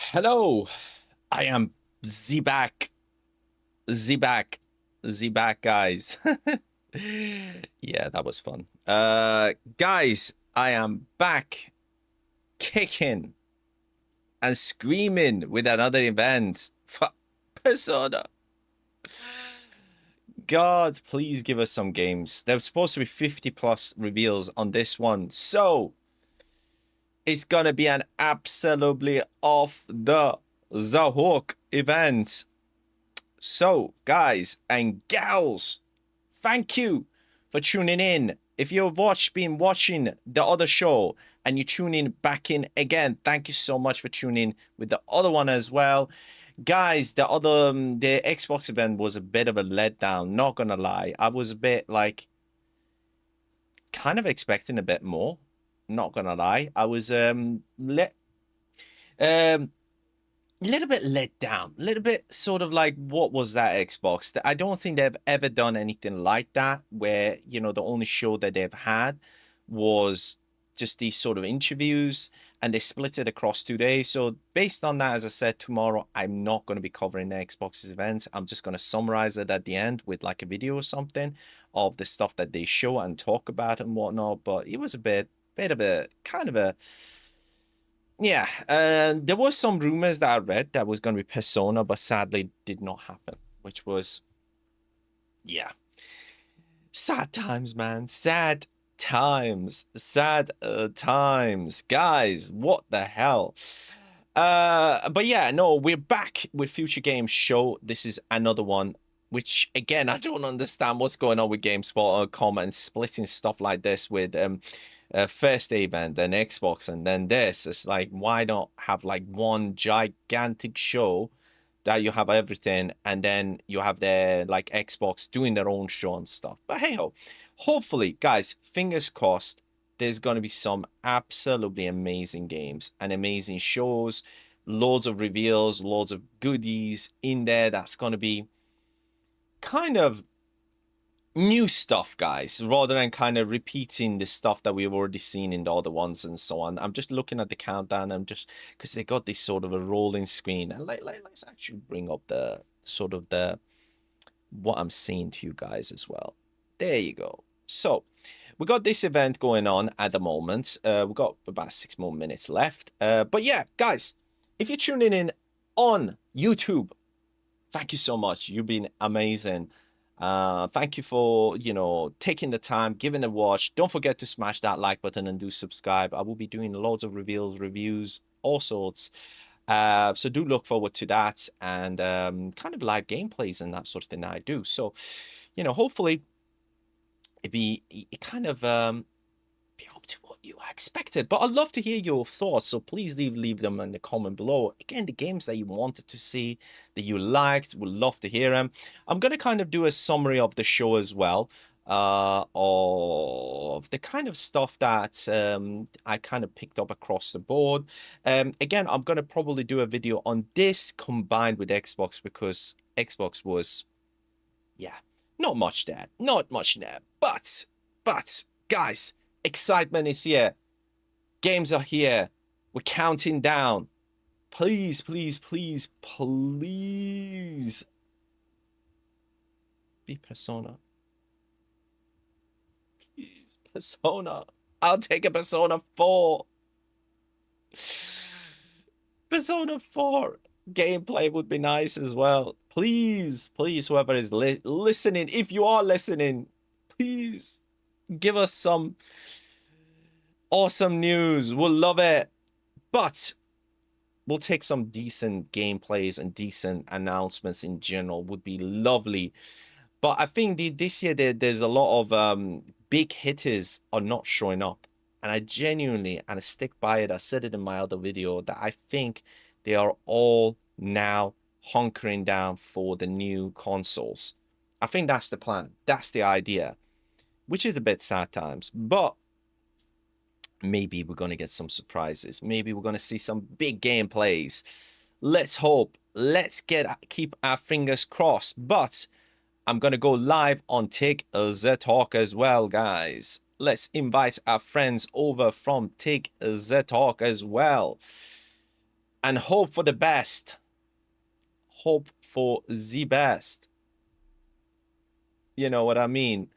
Hello, I am Z-Back, Z-Back, Z-Back, guys. Yeah, that was fun. Guys, I am back, kicking and screaming with another event for Persona. God, please give us some games. There's supposed to be 50 plus reveals on this one, so it's gonna be an absolutely off the hook event. So, guys and gals, thank you for tuning in. If you've been watching the other show and you tune in back in again, thank you so much for tuning in with the other one as well. Guys, the Xbox event was a bit of a letdown, not gonna lie. I was a bit like kind of expecting a bit more, not gonna lie. I was little bit let down, a little bit sort of like, what was that Xbox? I don't think they've ever done anything like that, where, you know, the only show that they've had was just these sort of interviews and they split it across 2 days. So based on that, as I said, tomorrow, I'm not going to be covering the Xbox's events. I'm just going to summarize it at the end with like a video or something of the stuff that they show and talk about and whatnot. But it was a bit of a kind of a, yeah, there was some rumors that I read that was going to be Persona, but sadly did not happen, which was, yeah, sad times, man. Sad times. Sad times. Guys, what the hell? But yeah, no, we're back with Future Games Show. This is another one, which, again, I don't understand what's going on with GameSpot.com and splitting stuff like this with first event, then Xbox, and then this. It's like, why not have like one gigantic show that you have everything, and then you have their like Xbox doing their own show and stuff. But hey ho, hopefully, guys, fingers crossed, there's going to be some absolutely amazing games and amazing shows, loads of reveals, loads of goodies in there. That's going to be kind of new stuff, guys, rather than kind of repeating the stuff that we've already seen in the other ones and so on. I'm just looking at the countdown. I'm just, because they got this sort of a rolling screen, and let's actually bring up the sort of the what I'm seeing to you guys as well. There you go. So we got this event going on at the moment. We've got about 6 more minutes left. But yeah, guys, if you're tuning in on YouTube, thank you so much. You've been amazing. Thank you for, you know, taking the time, giving a watch. Don't forget to smash that like button and do subscribe. I will be doing loads of reveals, reviews, all sorts. So do look forward to that, and kind of live gameplays and that sort of thing that I do. So, you know, hopefully it kind of be up to what you expected. But I'd love to hear your thoughts, so please leave them in the comment below. Again, the games that you wanted to see, that you liked, would love to hear them. I'm going to kind of do a summary of the show as well, of the kind of stuff that I kind of picked up across the board. Again, I'm going to probably do a video on this combined with Xbox, because Xbox was, yeah, not much there. But guys, excitement is here. Games are here. We're counting down. Please, please, please, please be Persona. Please, Persona. I'll take a Persona 4. Persona 4 gameplay would be nice as well. Please, please, whoever is listening, if you are listening, please give us some awesome news. We'll love it. But we'll take some decent gameplays and decent announcements in general. Would be lovely. But I think this year there's a lot of big hitters are not showing up. And I genuinely, and I stick by it, I said it in my other video, that I think they are all now hunkering down for the new consoles. I think that's the plan. That's the idea, which is a bit sad times. But maybe we're going to get some surprises. Maybe we're going to see some big gameplays. Let's hope. Let's keep our fingers crossed. But I'm going to go live on Take the Talk as well, guys. Let's invite our friends over from Take the Talk as well. and hope for the best. Hope for the best. You know what I mean?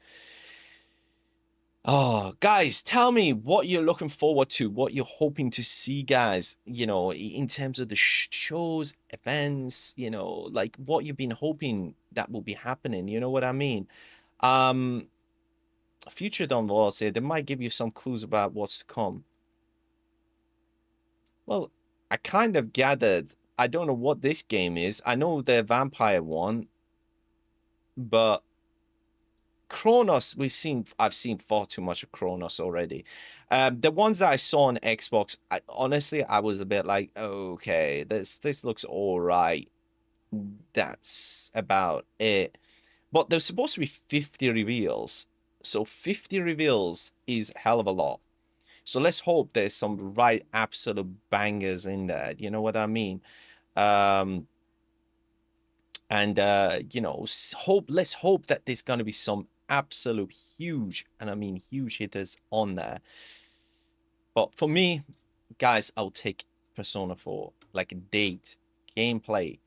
Oh, guys, tell me what you're looking forward to, what you're hoping to see, guys, you know, in terms of the shows, events, you know, like what you've been hoping that will be happening. You know what I mean? Future Dawn will say they might give you some clues about what's to come. Well, I kind of gathered. I don't know what this game is. I know the vampire one, but Chronos, I've seen far too much of Chronos already. The ones that I saw on Xbox, honestly, I was a bit like, okay, this looks all right. That's about it. But there's supposed to be 50 reveals. So 50 reveals is a hell of a lot. So let's hope there's some right absolute bangers in there. You know what I mean? And you know, let's hope that there's going to be some absolute huge, and I mean huge hitters on there. But for me, guys, I'll take Persona 4, like a date, gameplay,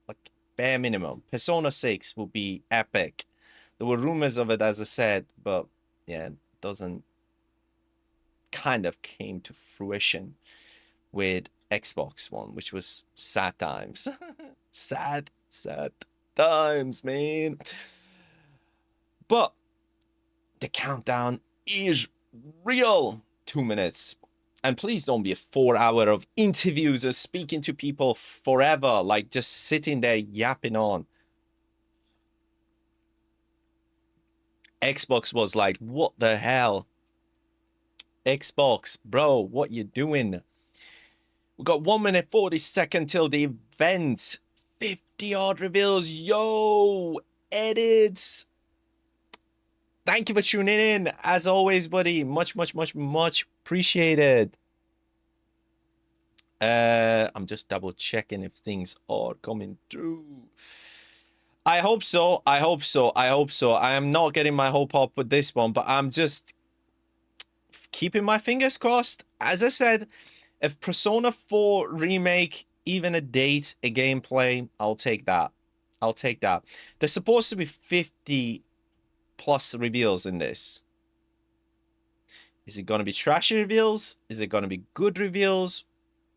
like bare minimum. Persona 6 will be epic. There were rumors of it, as I said, but yeah, it doesn't kind of came to fruition with Xbox One, which was sad times. sad times, man. But the countdown is real. 2 minutes. And please don't be a 4 hour of interviews and speaking to people forever, like just sitting there yapping on. Xbox was like, what the hell? Xbox, bro, what you doing? We got 1 minute 40 seconds till the event. 50 odd reveals. Yo, edits. Thank you for tuning in. As always, buddy. Much appreciated. I'm just double checking if things are coming through. I hope so. I am not getting my hope up with this one, but I'm just keeping my fingers crossed. As I said, if Persona 4 remake, even a date, a gameplay, I'll take that. I'll take that. There's supposed to be 50 plus reveals in this. Is it going to be trashy reveals? Is it going to be good reveals?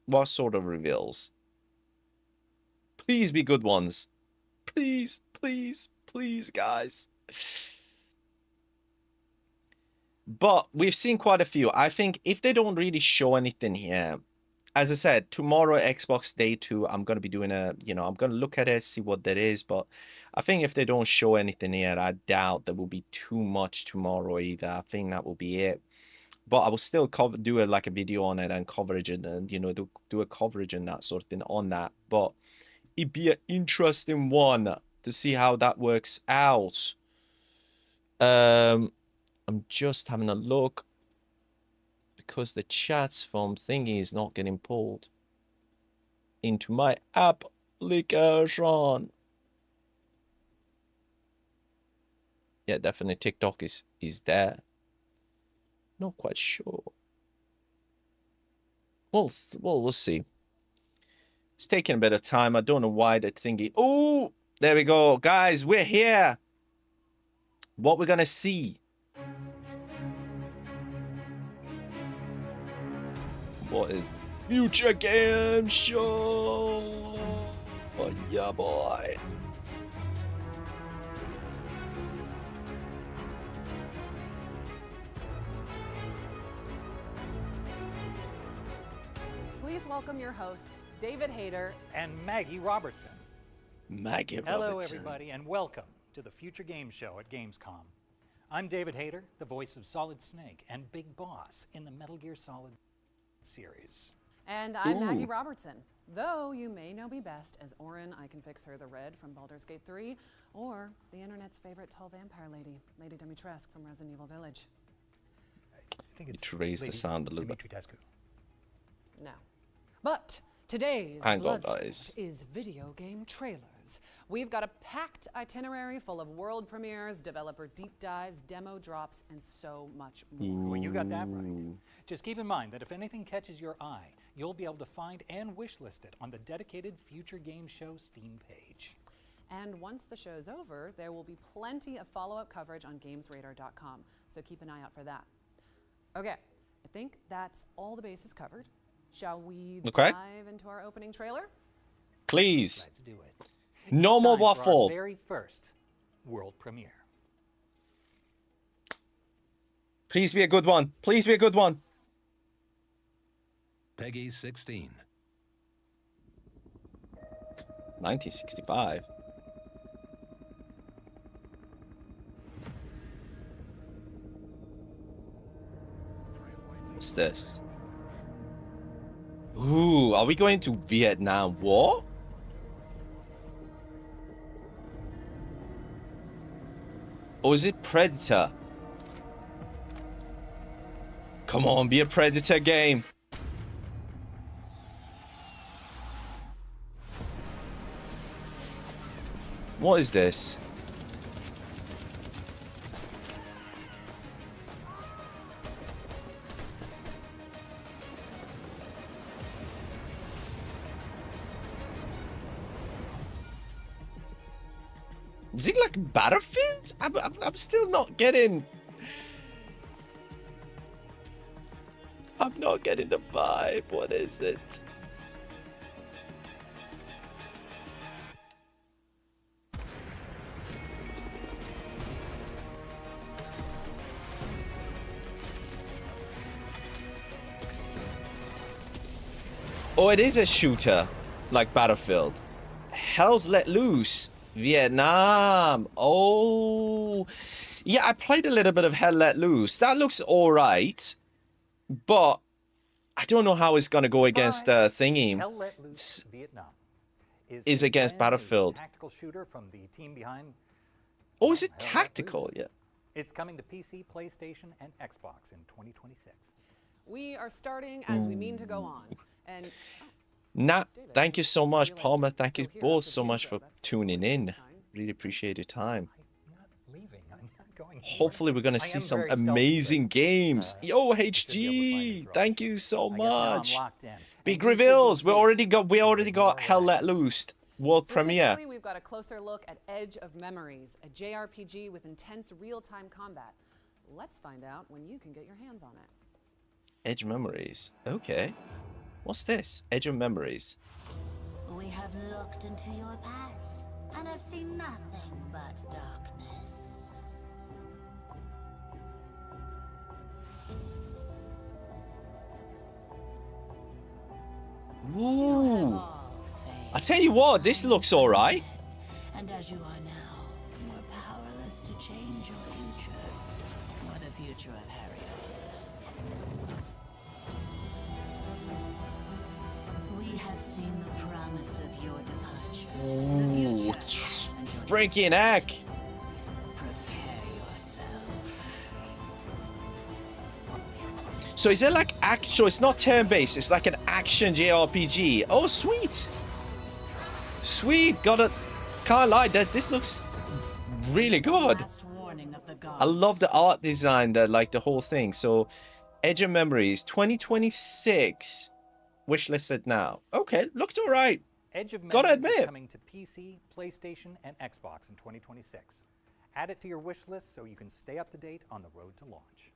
What sort of reveals? Please be good ones. Please, guys. But we've seen quite a few. I think if they don't really show anything here, as I said, tomorrow, Xbox Day 2, I'm going to be doing I'm going to look at it, see what there is. But I think if they don't show anything here, I doubt there will be too much tomorrow either. I think that will be it. But I will still do a video on it and coverage it, and, do a coverage and that sort of thing on that. But it'd be an interesting one to see how that works out. I'm just having a look, because the chats from thingy is not getting pulled into my application. Yeah, definitely TikTok is there. Not quite sure. Well, we'll see. It's taking a bit of time. I don't know why that thingy. Oh, there we go, guys. We're here. What we're gonna see. What is Future Games Show? Oh, yeah, boy. Please welcome your hosts, David Hayter and Maggie Robertson. Hello, everybody, and welcome to the Future Games Show at Gamescom. I'm David Hayter, the voice of Solid Snake and Big Boss in the Metal Gear Solid series. And I'm Maggie Robertson, though you may know me best as Orin, I Can Fix Her the Red from Baldur's Gate 3, or the internet's favorite tall vampire lady, Lady Dimitrescu from Resident Evil Village. I think it's to raise the sound a little bit. No. But today's Bloodsport is video game trailers. Games. We've got a packed itinerary full of world premieres, developer deep dives, demo drops, and so much more. Well, you got that right. Just keep in mind that if anything catches your eye, you'll be able to find and wishlist it on the dedicated Future Games Show Steam page. And once the show's over, there will be plenty of follow-up coverage on GamesRadar.com, so keep an eye out for that. Okay, I think that's all the bases covered. Shall we dive into our opening trailer? Please. Let's do it. No It's more time for our waffle. very first world premiere. Please be a good one. Please be a good one. Peggy 16. 1965. What's this? Ooh, are we going to Vietnam War? Or is it Predator? Come on, be a Predator game. What is this? Is it like Battlefield? I'm still not getting... I'm not getting the vibe. What is it? Oh, it is a shooter, like Battlefield. Hell's Let Loose. Vietnam. Oh. Yeah, I played a little bit of Hell Let Loose. That looks alright. But I don't know how it's going to go against thingy. Hell Let Loose Vietnam is a against brand new Battlefield. Tactical shooter from the team behind. Oh, is it Hell Let tactical? Loose. Yeah. It's coming to PC, PlayStation, and Xbox in 2026. We are starting as we mean to go on. And Nat, thank you so much. realized Palmer, you're thank you still here both after so the much intro. for That's tuning always a in. good sign. Really appreciate your time. I'm not leaving. I'm not going anywhere. Hopefully, we're going to I see am some very stealthy, amazing but, games. Yo, should be able to find HG, you through thank options. you so I guess now I'm much. locked in. Big And you should be reveals. We too, already because got they Hell are Let active. Loose world premiere. Specifically, we've got a closer look at Edge of Memories, a JRPG with intense real-time combat. Let's find out when you can get your hands on it. Edge Memories. Okay. What's this? Edge of Memories. We have looked into your past and have seen nothing but darkness. Ooh. All I tell you what, this looks alright. And as you are now, you are powerless to change your future or the future of Harriet. We have seen the promise of your departure. The Ooh, future. and your freaking heck. Prepare yourself. So is it like actual? It's not turn-based. It's like an action JRPG. Oh, sweet. Sweet. Can't lie. This looks really good. Last warning of the gods. I love the art design, like the whole thing. So, Edge of Memories 2026. Wishlisted now. Okay, looked alright. Edge of Gotta Memories is admit. coming to PC, PlayStation, and Xbox in 2026. Add it to your wish list so you can stay up to date on the road to launch.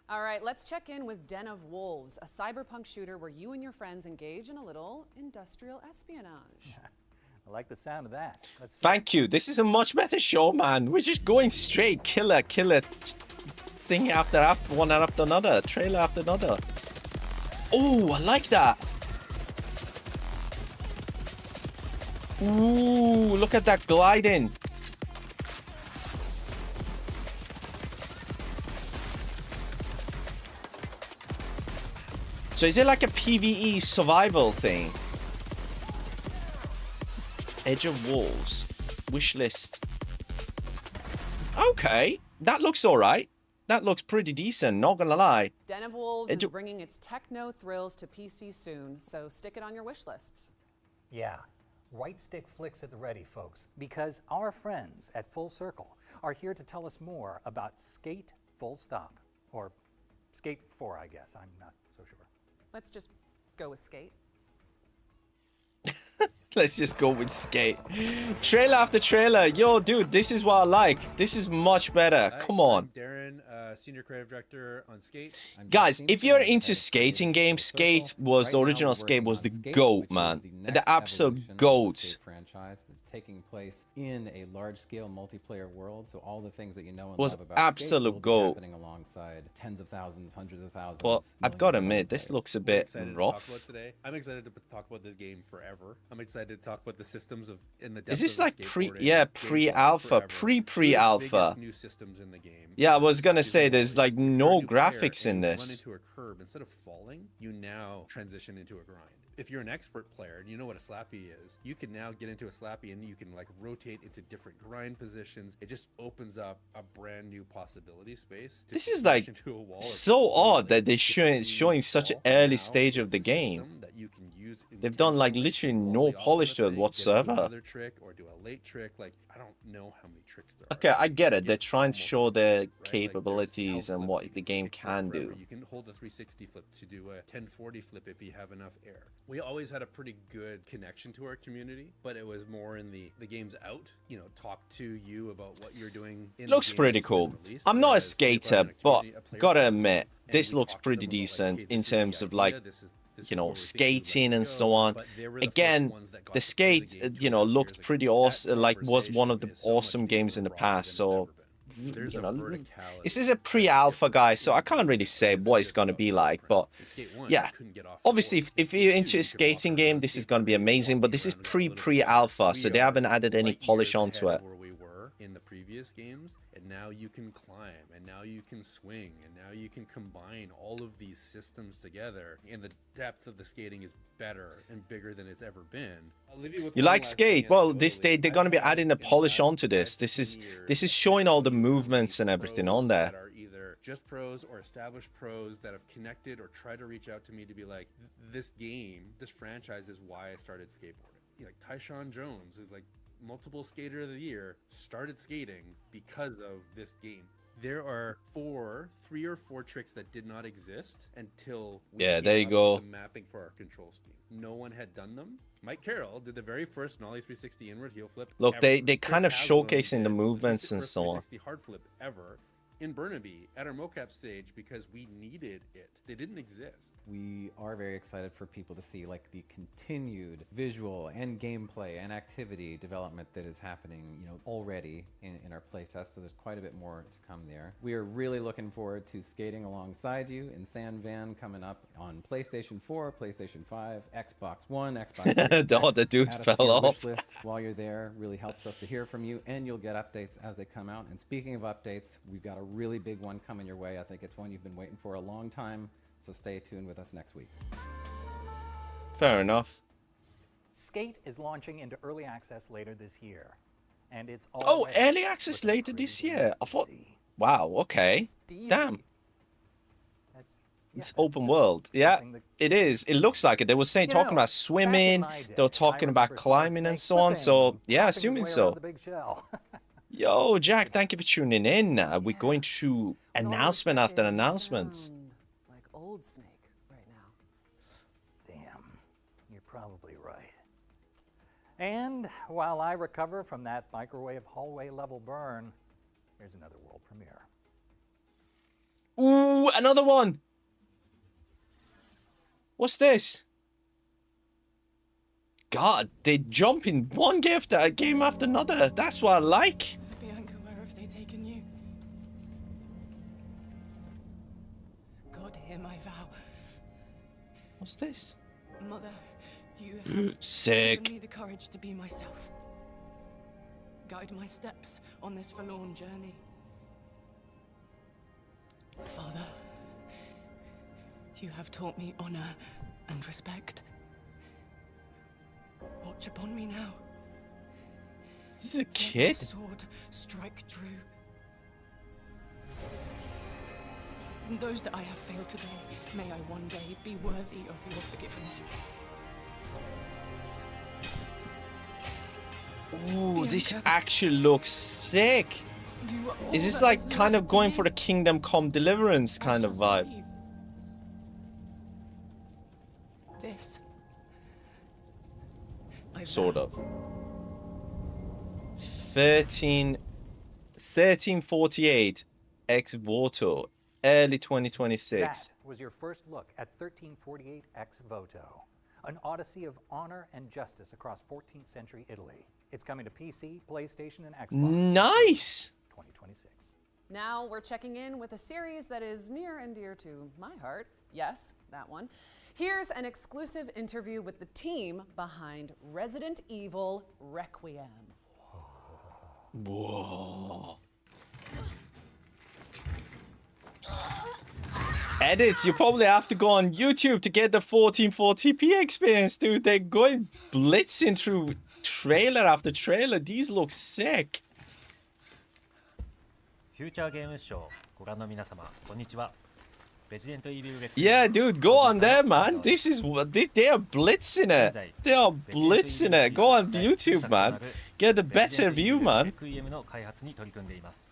All right, let's check in with Den of Wolves, a cyberpunk shooter where you and your friends engage in a little industrial espionage. I like the sound of that. Let's see. Thank you. This is a much better show, man. We're just going straight killer thing after one after another, trailer after another. Oh, I like that. Ooh, look at that gliding. So is it like a PvE survival thing? Edge of Wolves. Wishlist. Okay. That looks alright. That looks pretty decent, not gonna lie. Den of Wolves Edge is of- bringing its techno thrills to PC soon, so stick it on your wish lists. Yeah, Right stick flicks at the ready, folks, because our friends at Full Circle are here to tell us more about Skate Full Stop. Or Skate 4, I guess. I'm not so sure. Let's just go with Skate. Let's just go with Skate. Trailer after trailer. Yo, dude, this is what I like. This is much better. Come on. I'm Darren, Senior Creative Director on Skate. Guys, if you're into skating games, Skate was the original Skate was the GOAT, man. The absolute GOAT. Franchise that's taking place in a large-scale multiplayer world. So all the things that you know and Was love about absolute Skate will be GOAT. happening alongside tens of thousands, hundreds of thousands. Well, I've got to millions of admit, this players. looks a We're bit excited to talk rough. about today. I'm excited to talk about this game forever. I'm excited to talk about the systems of in the depth Is this of the like skateboarding pre-alpha, forever. pre-alpha? Biggest new systems in the game. Yeah, I was gonna Is say that there's if like you're a no new player graphics in and you Run this. into a curb, instead of falling, you now transition into a grind. If you're an expert player and you know what a slappy is, you can now get into a slappy and you can like rotate into different grind positions. It just opens up a brand new possibility space. to This is smash like into a wall or so something, odd like, that they're it's showing such an wall. early Now stage of it's the a game. system that you can use They've done like intensely, literally roll no the polish to it ultimate thing, get whatsoever. another trick or do a late trick. Like I don't know how many tricks there are. Okay, I get it. They're It's trying to almost show their infinite, right? Like, there's capabilities out and flips what you the can game kick for can forever. do. You can hold a 360 flip to do a 1040 flip if you have enough air. We always had a pretty good connection to our community, but it was more in the game's out, you know, talk to you about what you're doing in Looks the game pretty that's been cool. released, I'm not a whereas if I'm in skater, a but community, a player gotta comes admit, and this we looks talk to pretty them about, like, decent hey, in this is the terms of like, idea, this is you know, where we think you'd like skating to and go, so on. but they were the first Again, ones that got the to play the Skate, game you 2.5 know, years looked ago. pretty That awesome. Like, was one of the conversation is so much awesome games in the deeper past. than it's So, ever been. There's you a know, verticality this is a that is pre-alpha, different guys, so in I the can't game really say than what it it's is gonna about be the like. footprint. But In Skate 1, yeah, you couldn't get off the obviously, board. if Skate you're 2, into a you could skating walk game, around. this is Skate gonna 3, be you could amazing. walk But this is around and got a little bit better. pre-alpha, so We they are haven't added any light polish years onto ahead it. of where we were in the previous games, and now you can climb, and now you can swing, and now you can combine all of these systems together, and the depth of the skating is better and bigger than it's ever been. I'll leave you with You one like last thing Skate? Well, anecdotally. they're I've gonna be had adding the in the polish last onto this. 5 to 10 This is years, showing all the so many movements and everything on pros that there. are either just pros or established pros that have connected or tried to reach out to me to be like, this game, this franchise is why I started skateboarding. You know, like Tyshawn Jones, who's like multiple skater of the year, started skating because of this game. There are 3 or 4 tricks that did not exist until we Yeah, came there you up go. with the mapping for our control scheme. No one had done them. Mike Carroll did the very first Nollie 360 inward heel flip Look, ever. they Chris kind of Haslam showcasing the did movements and first so on. 360 hard flip ever in Burnaby at our mocap stage because we needed it. They didn't exist. We are very excited for people to see like the continued visual and gameplay and activity development that is happening, you know, already in our playtest. So there's quite a bit more to come there. We are really looking forward to skating alongside you in San Van coming up on PlayStation 4, PlayStation 5, Xbox One, Xbox Series Oh, X. the dude Add us fell to your off. wish list while you're there. Really helps us to hear from you, and you'll get updates as they come out. And speaking of updates, we've got a really big one coming your way. I think it's one you've been waiting for a long time. So stay tuned with us next week. Fair enough. Skate is launching into early access later this year, and it's Oh, already early access looking later this pretty year. I thought, steezy. wow, okay. Steezy. Damn. That's, It's that's open just world. Yeah, something that- it is. It looks like it. They were saying, You talking know, about back in swimming. my They were day, talking I about remember Solid climbing and Snake so on. flipping So, and yeah, popping his assuming way so. around the big shell. Yo, Jack, thank you for tuning in. We're going to With all announcement respect, after you announcements. sound like old Snake right now. Damn, you're probably right. And while I recover from that microwave hallway level burn, here's another world premiere. Ooh, another one. What's this? God, they jump in one game after another. That's what I like. Bianca, where have they taken you? God, hear my vow. What's this? Mother, you have given Sick. me the courage to be myself. Guide my steps on this forlorn journey. Father, you have taught me honor and respect. Watch upon me now. This is a Let my kid. sword strike true. And those that I have failed today, may I one day be worthy of your forgiveness. Ooh, this actually looks sick. Is this like kind of going for the Kingdom Come Deliverance kind of vibe? This. Sort of. 1348 ex voto, early 2026. That was your first look at 1348 ex voto, an odyssey of honor and justice across 14th century Italy. It's coming to PC, PlayStation, and Xbox. Nice. 2026. Now we're checking in with a series that is near and dear to my heart. Yes, that one. Here's an exclusive interview with the team behind Resident Evil Requiem. Whoa. Edits, you probably have to go on YouTube to get the 1440p experience, dude. They're going blitzing through trailer after trailer. These look sick. Future Games Show ご覧の皆様こんにちは。Resident Evil Requiem Yeah, dude, go on there, man. This is what they are blitzing it. They are blitzing it. Go on YouTube, man. Get the better view, man. Requiem の開発に取り組んでいます。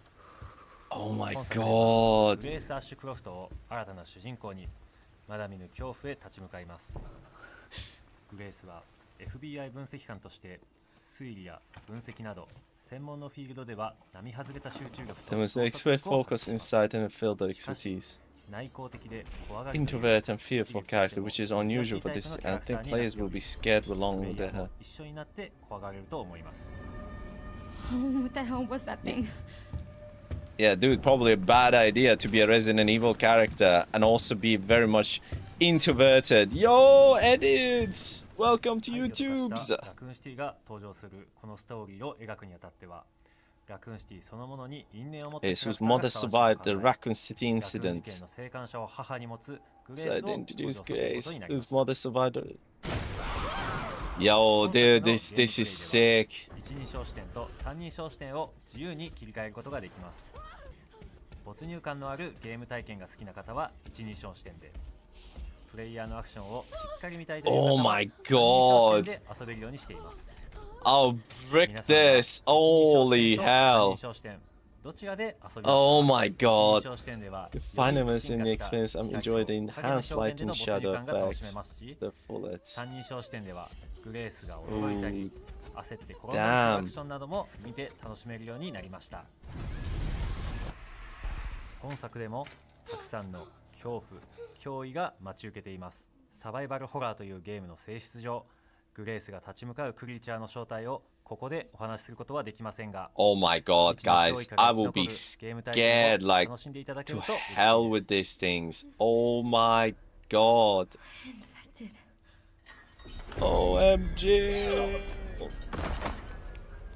Oh my 本作では god. グレース・アッシュクロフトを新たな主人公にまだ見ぬ恐怖へ立ち向かいます。グレースは FBI 分析官として推理や分析など専門のフィールドでは並外れた集中力と There was an expert focus, insight, and a field of expertise. 内向的で怖がりという Introvert and fearful character, which is unusual for this, and I think players will be scared along with her. 一緒になって怖がれると思います。 What the hell was that thing? Yeah, dude, probably a bad idea to be a Resident Evil character and also be very much introverted. Yo, edits! Welcome to 配慮と化 YouTube's. したラクーンシティが登場するこのストーリーを描くにあたっては、ラクーンシティそのものに因縁を持った Yes, キャラ whose クターが mother ふさわしい survived と the 考え Raccoon City ラクーン事 incident. 件の生還者を母に持つグレ So ー I スを登場 introduced させること Grace, になりま whose した。 mother survived it. Yo, dude, this is sick. 一人称視点と三人称視点を自由に切り替えることができます。没入感のあるゲーム体験が好きな方は一人称視点で、プレイヤーのアクションをしっかり見たいという方 Oh は my 三人称視 god. 点で遊べるようにしています。 I'll brick 皆さんは this. 一人称視 Holy 点と三 hell. 人称視点どちらで遊びますか？ Oh my 一 god. 人称視点では The より finalness 進 in 化 the した experience, I'm 光 enjoyed と the 影の enhanced 表現 light での and 没 shadow 入感が楽しめ effects ますし、 to the fullest. 三人称視点ではグレースが驚いたり Ooh, 焦って転んだりするアクションなども見て楽しめるようになりました。本作でもたくさんの恐怖、脅威が待ち受けています。サバイバルホラーというゲームの性質上、グレースが立ち向かうクリーチャーの正体をここでお話しすることはできませんが、 oh my god, 未知の脅威 guys. から I 生き will 残 be るゲーム体験 scared を like 楽しんでいただけ to ると嬉しい hell で with す。 these things. Oh my god. Infected. OMG.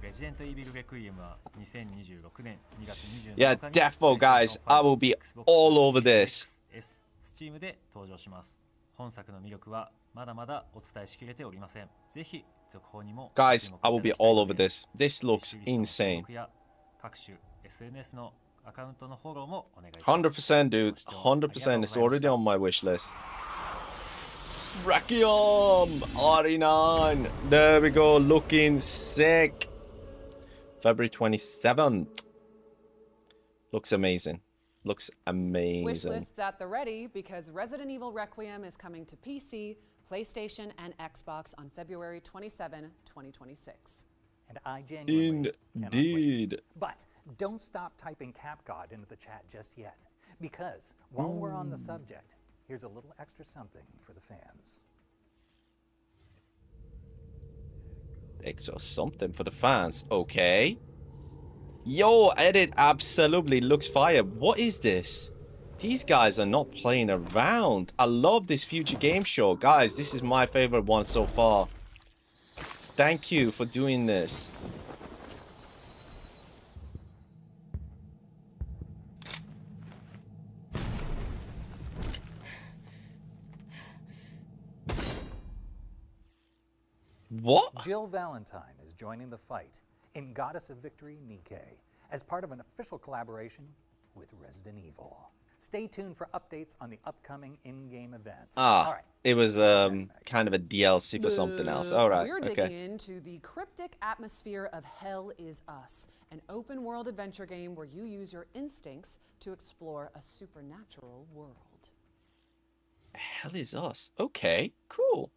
レジデントイービルレクイエムは2026年2月27日に Yeah, defo, guys. I will be all over this. S、Steam で登場します。本作の魅力はまだまだお伝えしきれておりません。ぜひ続報にも Guys, I will be all over で this. This looks 各 insane. 種 SNS のアカウントのフォローもお願いします。 100%, dude. 100%. It's already on my wish list. Requiem! RE9. There we go. Looking sick. February 27th. Looks amazing. Looks Wish amazing. lists at the ready because Resident Evil Requiem is coming to PC, PlayStation, and Xbox on February 27, 2026. And I genuinely cannot wait. Indeed. But don't stop typing CapGod into the chat just yet, because while we're on the subject, here's a little extra something for the fans. Extra something for the fans. Okay. Yo, edit absolutely looks fire. What is this? These guys are not playing around. I love this Future Game Show. Guys, this is my favorite one so far. Thank you for doing this. What? Jill Valentine is joining the fight in Goddess of Victory Nikkei as part of an official collaboration with Resident Evil. Stay tuned for updates on the upcoming in-game events. Ah, All right. it was kind of a DLC for something else. All right, We're okay. digging into the cryptic atmosphere of Hell Is Us, an open world adventure game where you use your instincts to explore a supernatural world. Hell Is Us. Okay, cool.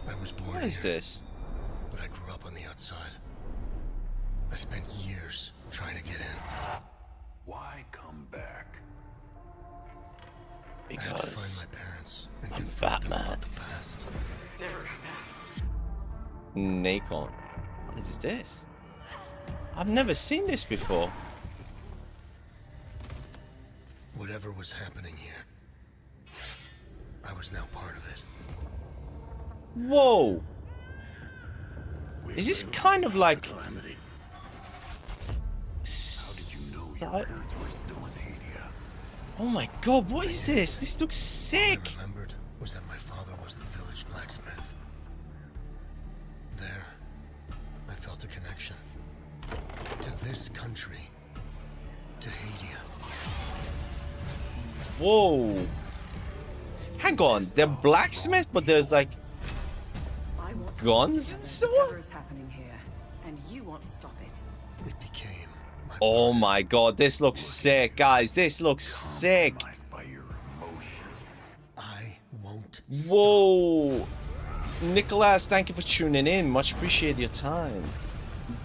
I was born What is here, this? but I grew up on the outside. I spent years trying to get in. Why come back? I had to Because find my parents and I'm confront them Batman. about the past. Never come back. Nacon. What is this? I've never seen this before. Whatever was happening here, I was now part of it. Whoa! Is this kind of like... Calamity. Si- Your parents were still in Hadia. Oh my god, what is this? This looks All sick! I remembered was that my father was the village blacksmith. There, I felt a connection to this country, to Hadia. Whoa! Hang on, they're blacksmith, but there's like I want to guns? investigate So whatever what? is happening here, and you want to stop it. It became my Oh burden. my god, this looks sick, guys. This looks sick. Compromised by your emotions. I won't Whoa! Nicholas, thank you for tuning in. Much appreciate your time.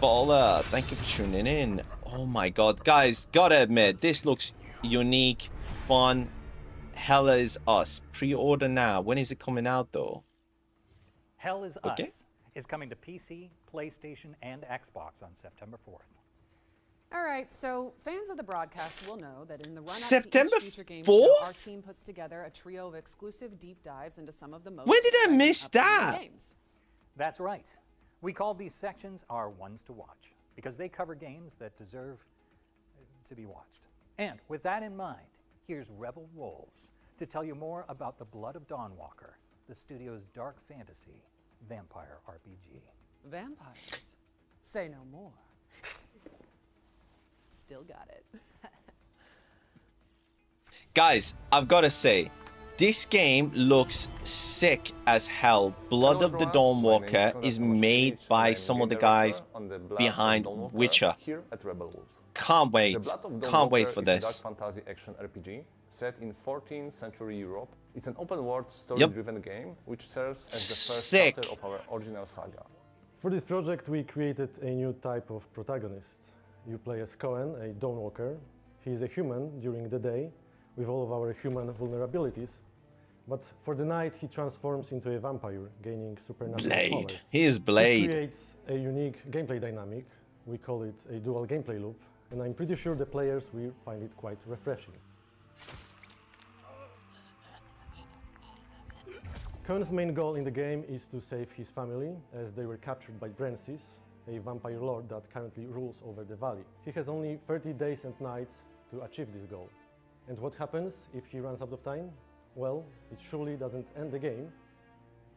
Baller, thank you for tuning in. Oh my god, guys, gotta admit, this looks unique, fun. Hell Is Us. Pre-order now. When is it coming out though? Hell Is Okay. Us is coming to PC, PlayStation, and Xbox on September 4th. All right, so fans of the broadcast will know that in the run-up September to each Future Games Show, our 4th? team puts together a trio of exclusive deep dives into some of the most When did I exciting miss upcoming that? games. That's right. We call these sections our ones to watch because they cover games that deserve to be watched. And with that in mind, here's Rebel Wolves to tell you more about The Blood of Dawnwalker, the studio's dark fantasy vampire RPG. Vampires. Say no more. Still got it. Guys, I've gotta say, this game looks sick as hell. Blood of the Dawnwalker is made by some of the guys behind Witcher. Here at Rebel Wolves. Can't wait. The Blood of Can't wait Dawnwalker for is a this. dark fantasy action RPG set in 14th century Europe. It's an open world story-driven game which serves as the first Sick. chapter of our original saga. For this project, we created a new type of protagonist. You play as Cohen, a Dawnwalker. He is a human during the day, with all of our human vulnerabilities. But for the night, he transforms into a vampire, gaining supernatural Blade. powers. He is Blade. This creates a unique gameplay dynamic. We call it a dual gameplay loop, and I'm pretty sure the players will find it quite refreshing. Cohen's main goal in the game is to save his family, as they were captured by Drensis, a vampire lord that currently rules over the valley. He has only 30 days and nights to achieve this goal. And what happens if he runs out of time? Well, it surely doesn't end the game.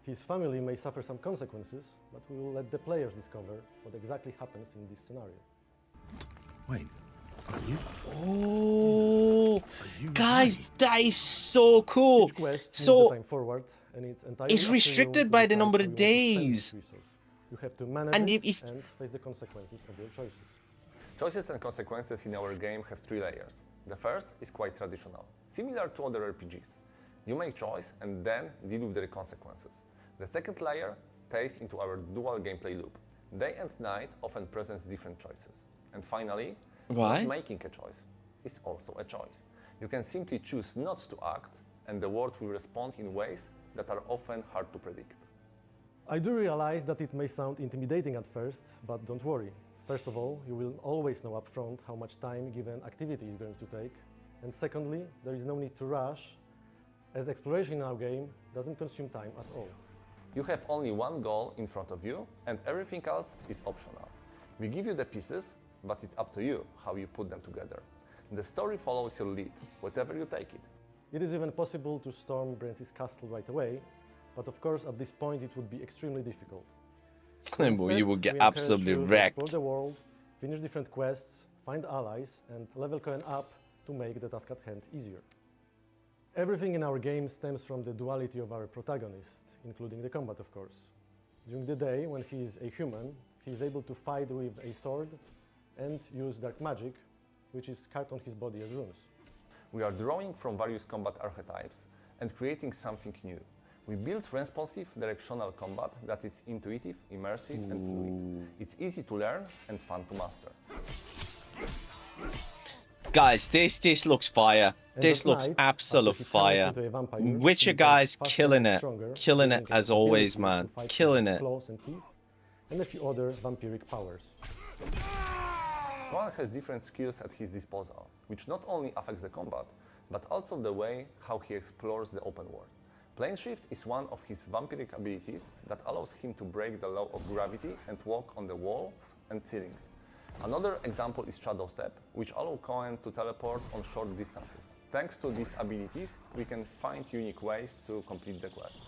His family may suffer some consequences, but we will let the players discover what exactly happens in this scenario. Wait, are you? Oh, guys, that is so cool. Each quest moves the So time forward, and it's entirely it's up to you restricted to by the decide number how of you want to spend days. this resource. You have to manage And it if- and face the consequences of your choices. Choices and consequences in our game have 3 layers. The first is quite traditional, similar to other RPGs. You make choice and then deal with the consequences. The second layer takes into our dual gameplay loop. Day and night often presents different choices. And finally, Right. not making a choice is also a choice. You can simply choose not to act, and the world will respond in ways that are often hard to predict. I do realize that it may sound intimidating at first, but don't worry. First of all, you will always know upfront how much time given activity is going to take. And secondly, there is no need to rush, as exploration in our game doesn't consume time at all. You have only one goal in front of you, and everything else is optional. We give you the pieces, but it's up to you how you put them together. The story follows your lead, whatever you take it. It is even possible to storm Drensis castle right away, but of course at this point it would be extremely difficult. Well, you will Instead, get we encourage absolutely you to wrecked. explore the world, finish different quests, find allies, and level Cohen up to make the task at hand easier. Everything in our game stems from the duality of our protagonist, including the combat, of course. During the day, when he is a human, he is able to fight with a sword and use dark magic, which is carved on his body as runes. We are drawing from various combat archetypes and creating something new. We built responsive directional combat that is intuitive, immersive, and fluid. It's easy to learn and fun to master. Guys, this looks fire. This looks absolute fire. Witcher guys killing it as always, man. Killing it. And a few other vampiric powers. One has different skills at his disposal, which not only affects the combat, but also the way how he explores the open world. Plane Shift is one of his vampiric abilities that allows him to break the law of gravity and walk on the walls and ceilings. Another example is Shadow Step, which allows Cohen to teleport on short distances. Thanks to these abilities, we can find unique ways to complete the quest.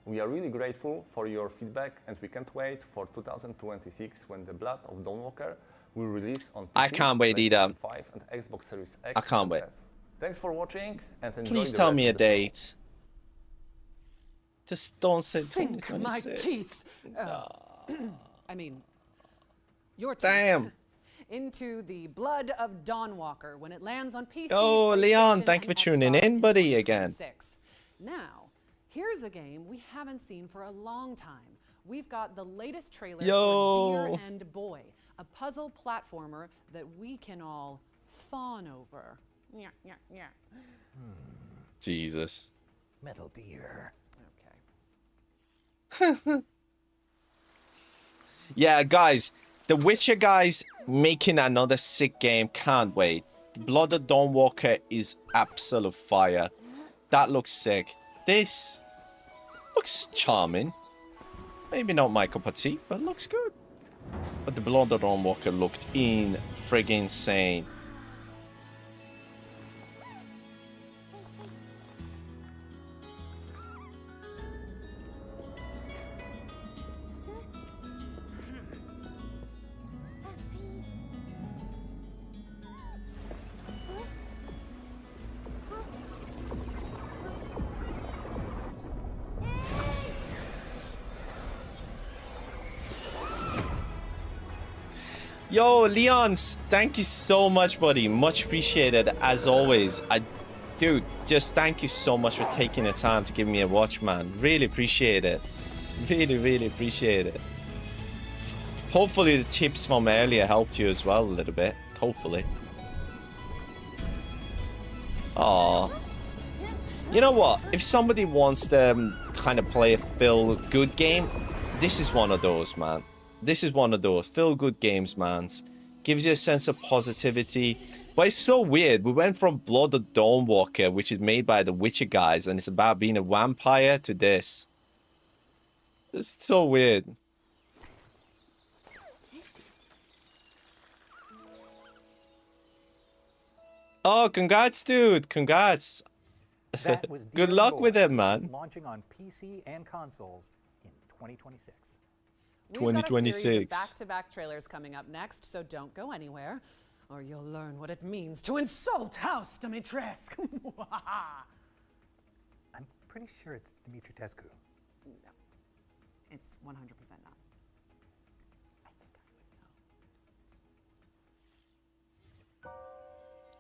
We are really grateful for your feedback, and we can't wait for 2026 when The Blood of Dawnwalker will release on PC, I can't wait either. 5 and Xbox Series X. I can't wait. S. Thanks for watching and enjoy. Please the tell rest me a of the show. date. Just don't say Sink my 2026. teeth. I mean, your teeth. Damn. Into the Blood of Dawnwalker when it lands on PC. Oh, Leon, PlayStation, thank you for and tuning Xbox in, buddy, again. 2026. Now, here's a game we haven't seen for a long time. We've got the latest trailer for Deer and Boy, a puzzle platformer that we can all fawn over. Yeah, yeah, yeah. Jesus. Metal Deer. Okay. Yeah, guys, the Witcher guys making another sick game. Can't wait. Blood of Dawnwalker is absolute fire. That looks sick. This looks charming. Maybe not my cup of tea, but looks good. But the Blood of Dawnwalker looked friggin' insane. Yo, Leon, thank you so much, buddy. Much appreciated, as always. Dude, just thank you so much for taking the time to give me a watch, man. Really appreciate it. Really, really appreciate it. Hopefully the tips from earlier helped you as well a little bit. Hopefully. Aw. You know what? If somebody wants to kind of play a feel-good game, this is one of those, man. This is one of those feel-good games, man. Gives you a sense of positivity. But it's so weird. We went from Blood of Dawnwalker, which is made by the Witcher guys, and it's about being a vampire, to this. It's so weird. Oh, congrats, dude. Congrats. That was Good Deer luck and with Boy, it, which is man. launching on PC and consoles in 2026. We've got a series of 2026. back-to-back trailers coming up next, so don't go anywhere, or you'll learn what it means to insult House Dimitrescu. I'm pretty sure it's Dimitrescu. No, it's 100% not.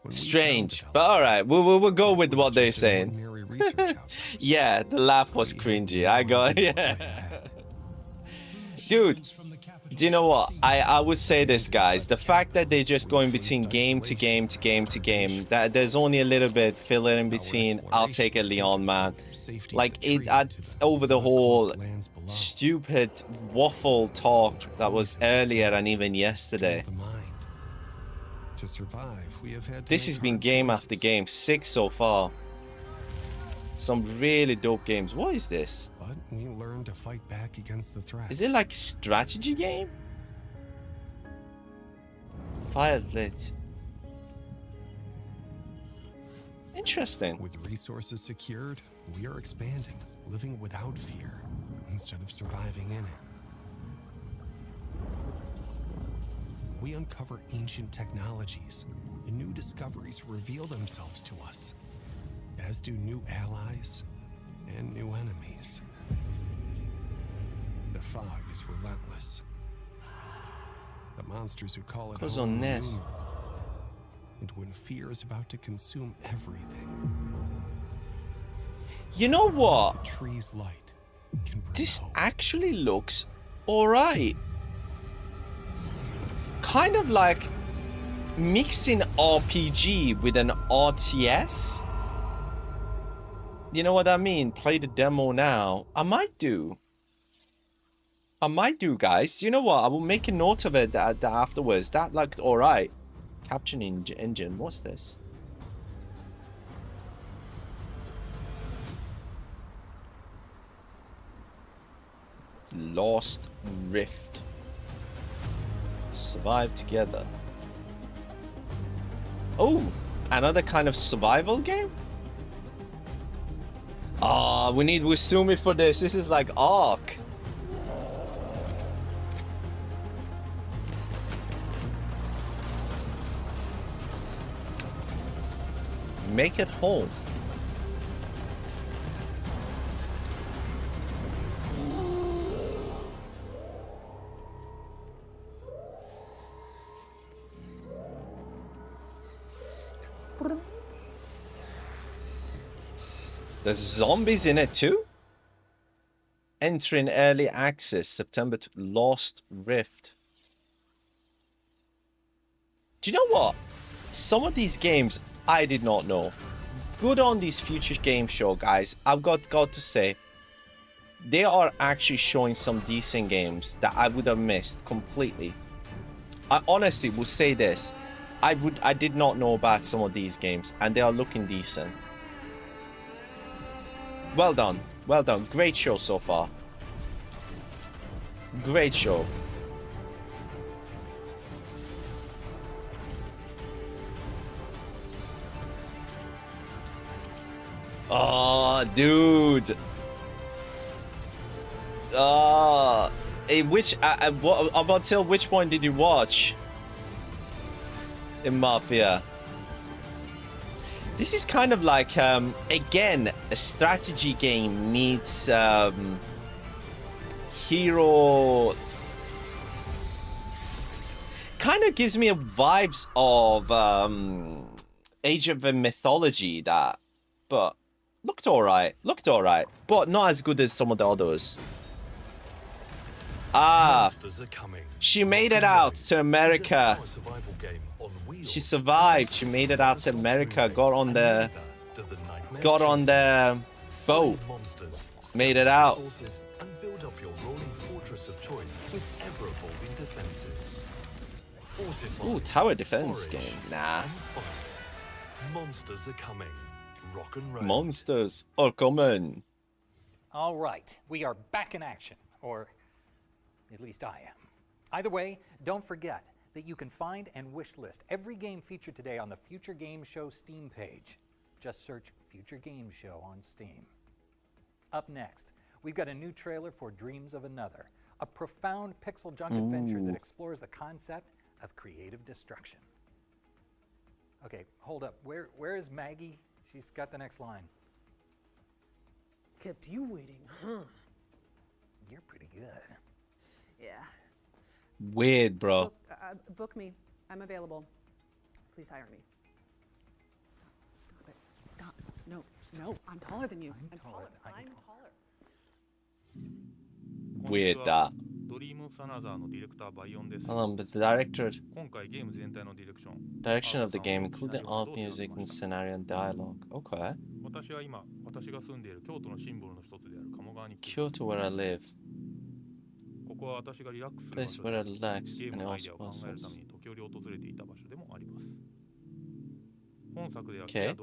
Strange, but all right, we'll go with what they're saying. Yeah, the laugh was cringy. I got yeah. Dude, do you know what? I would say this, guys. The fact that they're just going between game to game to game to game, that there's only a little bit filler in between. I'll take a Leon, man. Like over the whole stupid waffle talk that was earlier and even yesterday. To survive, we have had to This has been game after game, 6 so far. Some really dope games. What is this? But we learn to fight back against the threats. Is it like a strategy game? Firelit. Interesting. With resources secured, we are expanding, living without fear instead of surviving in it. We uncover ancient technologies, and new discoveries reveal themselves to us, as do new allies and new enemies. The fog is relentless. The monsters who call it Goes home on are nest. numerous. And when fear is about to consume everything, You know what? the tree's light can bring This hope. actually looks alright. Kind of like mixing RPG with an RTS. You know what I mean? Play the demo now. I might do, guys. You know what? I will make a note of it that afterwards. That looked alright. Captioning engine. What's this? Lost Rift. Survive together. Oh, another kind of survival game? Ah, we need Wisumi for this. This is like Ark. Make it home. There's zombies in it too? Entering early access, September to Lost Rift. Do you know what? Some of these games I did not know. Good on these Future Games Show, guys. I've got to say, they are actually showing some decent games that I would have missed completely. I honestly will say this. I did not know about some of these games, and they are looking decent. Well done. Well done. Great show so far. Great show. Oh, dude. Up until which point did you watch? In Mafia. This is kind of like, again, a strategy game meets hero. Kind of gives me vibes of Age of Mythology, that, but looked alright, but not as good as some of the others. Ah, she made it out to America. She survived. She made it out to America. Got on the boat. Made it out. And build up your rolling fortress of choice with ever-evolving defenses. Ooh, tower defense game. Nah. Monsters are coming. Rock and roll. Monsters are coming. All right, we are back in action, or at least I am. Either way, don't forget that you can find and wish list every game featured today on the Future Games Show Steam page. Just search Future Games Show on Steam. Up next, we've got a new trailer for Dreams of Another, a profound pixel junk adventure that explores the concept of creative destruction. Okay, hold up. Where is Maggie? She's got the next line. Kept you waiting, huh? You're pretty good. Yeah. Weird, bro. Book me. I'm available. Please hire me. Stop it. Stop. No. I'm taller than you. I'm taller. I'm taller. Weird that. But the direction of the game, including art, music, and scenario and dialogue. Okay. Kyoto, where I live. Place where I relax and also Okay.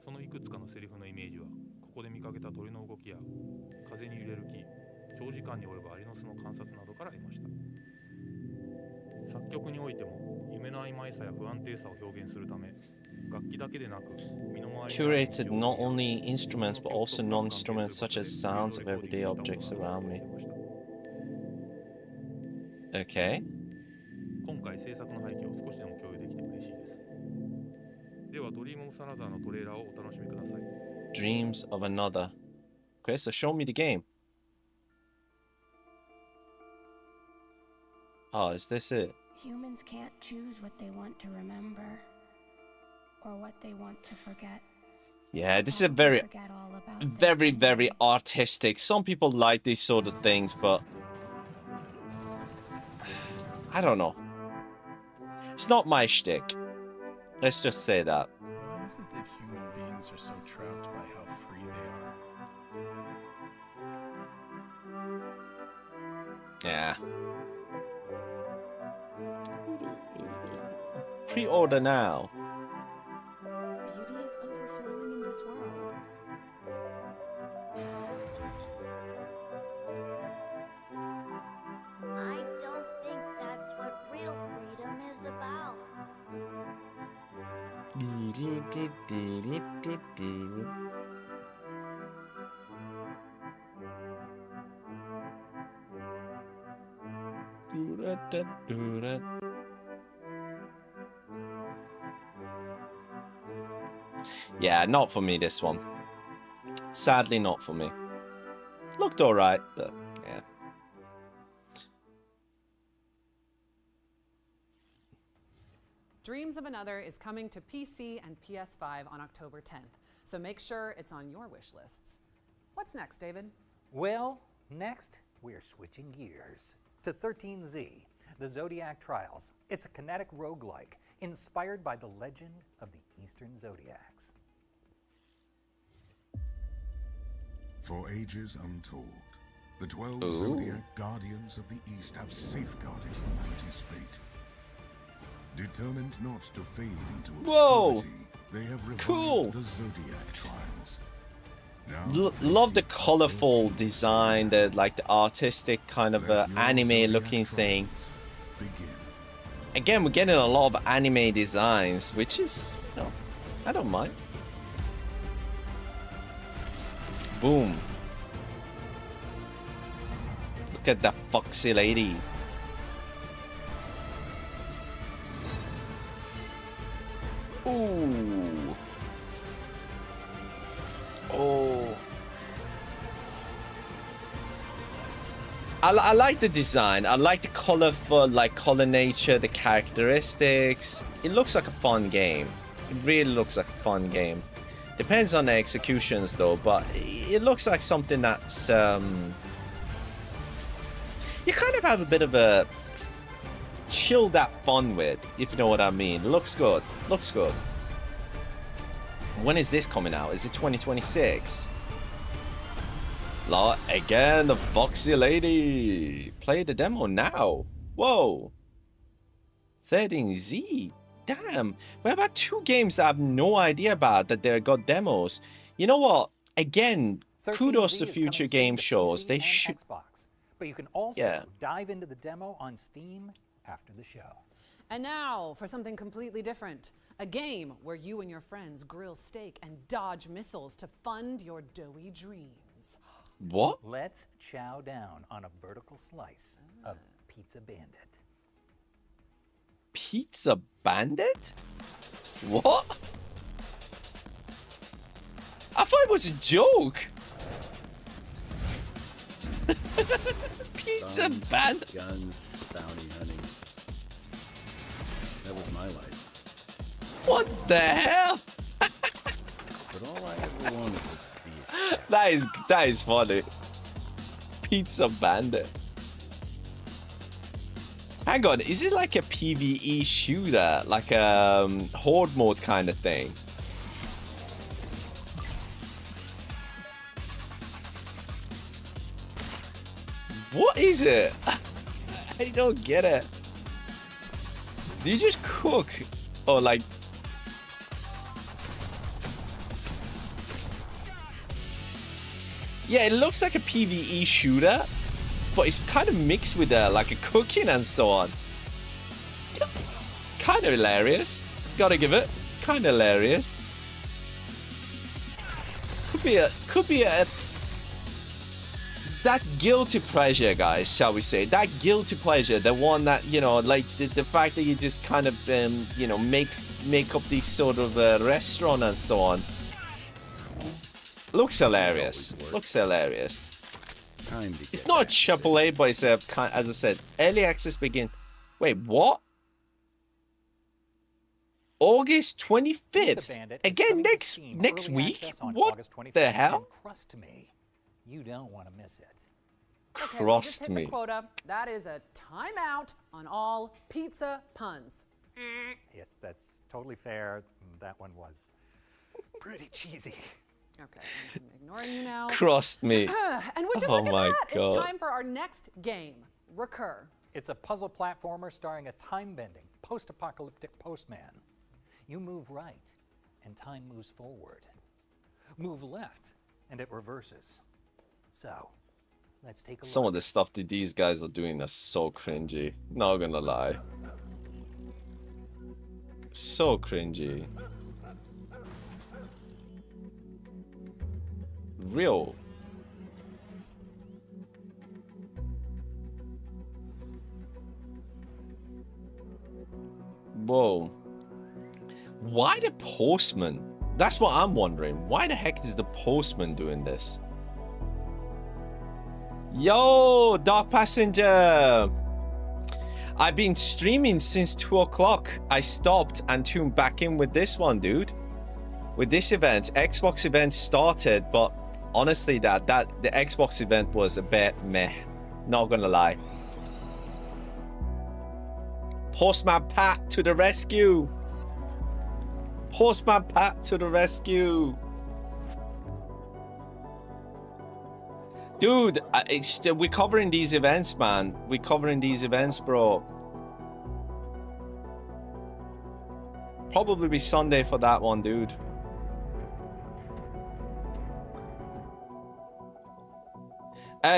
そのいくつかのセリフのイメージはここで見かけた鳥の動きや風に揺れる木、長時間に及ぶアリの巣の観察などから得ました。作曲においても夢の曖昧さや不安定さを表現するため、楽器だけでなく身の回り Curated not only instruments but also non-instruments such as sounds of everyday objects around me. Okay. ドリームオブサナザーのトレーラーをお楽しみください。 Dreams of Another. Okay, so show me the game. Oh, is this it? Humans can't choose what they want to remember or what they want to forget. Yeah, this is a very, very artistic. Some people like these sort of things, but I don't know. It's not my shtick. Let's just say that. Why is it that human beings are so trapped by how free they are? Yeah. Pre-order now. Beauty is overflowing in this world. I don't think that's what real freedom is about. Yeah, not for me, this one. Sadly, not for me. Looked alright, but yeah. Dreams of Another is coming to PC and PS5 on October 10th, so make sure it's on your wish lists. What's next, David? Well, next we're switching gears to 13Z, the Zodiac Trials. It's a kinetic roguelike inspired by the legend of the Eastern Zodiacs. For ages untold, the 12 Ooh. Zodiac Guardians of the East have safeguarded humanity's fate. Determined not to fade into obscurity, Whoa. they have revived Cool. the Zodiac Trials. Now, Love the colorful design, the like the artistic kind of anime looking thing. Again, we're getting a lot of anime designs, which is, you know, I don't mind. Boom. Look at that foxy lady. Ooh. Oh. I like the design. I like the colorful, like color nature, the characteristics. It looks like a fun game. It really looks like a fun game. Depends on the executions though, but it looks like something that's you kind of have a bit of a chilled out fun with, if you know what I mean. It looks good. Looks good. When is this coming out? Is it 2026? Again, the foxy lady. Play the demo now. Whoa. 13Z. Damn. We have about 2 games that I have no idea about that they got demos. You know what? Again, kudos to Future Games Shows. They should. Xbox, but you can also dive into the demo on Steam after the show. And now for something completely different. A game where you and your friends grill steak and dodge missiles to fund your doughy dreams. What? Let's chow down on a vertical slice of Pizza Bandit. Pizza Bandit? What? I thought it was a joke. Pizza Bandit. Guns, bounty hunting. That was my life. What the hell? But all I ever wanted was to be That is funny. Pizza Bandit. Hang on, is it like a PvE shooter, like a horde mode kind of thing? What is it? I don't get it. Do you just cook or like? Yeah, it looks like a PvE shooter, but it's kind of mixed with like a cooking and so on. Kind of hilarious. Gotta give it. Kind of hilarious. Could be a that guilty pleasure, guys, shall we say, that guilty pleasure, the one that, you know, like the fact that you just kind of you know, make up these sort of restaurant and so on. Looks hilarious. Looks hilarious. It's not AAA, but it's a, as I said, early access begin. Wait, what? August 25th? Again next week? What the hell? Trust me, you don't want to miss it. Okay, we just hit the quota. That is a timeout on all pizza puns. Yes, that's totally fair. That one was pretty cheesy. Okay, I'm ignoring you now. Crossed me. And would you Oh look at my that? God. It's time for our next game, Recur. It's a puzzle platformer starring a time-bending, post-apocalyptic postman. You move right, and time moves forward. Move left, and it reverses. So, let's take a look. Some of the stuff that these guys are doing is so cringy. Not gonna lie. So cringy. Real. Whoa. Why the postman? That's what I'm wondering. Why the heck is the postman doing this? Yo, Dark Passenger. I've been streaming since 2 o'clock. I stopped and tuned back in with this one, dude. With this event, Xbox event started, but honestly, the Xbox event was a bit meh. Not gonna lie. Postman Pat to the rescue. Postman Pat to the rescue. Dude, we're covering these events, man. We're covering these events, bro. Probably be Sunday for that one, dude.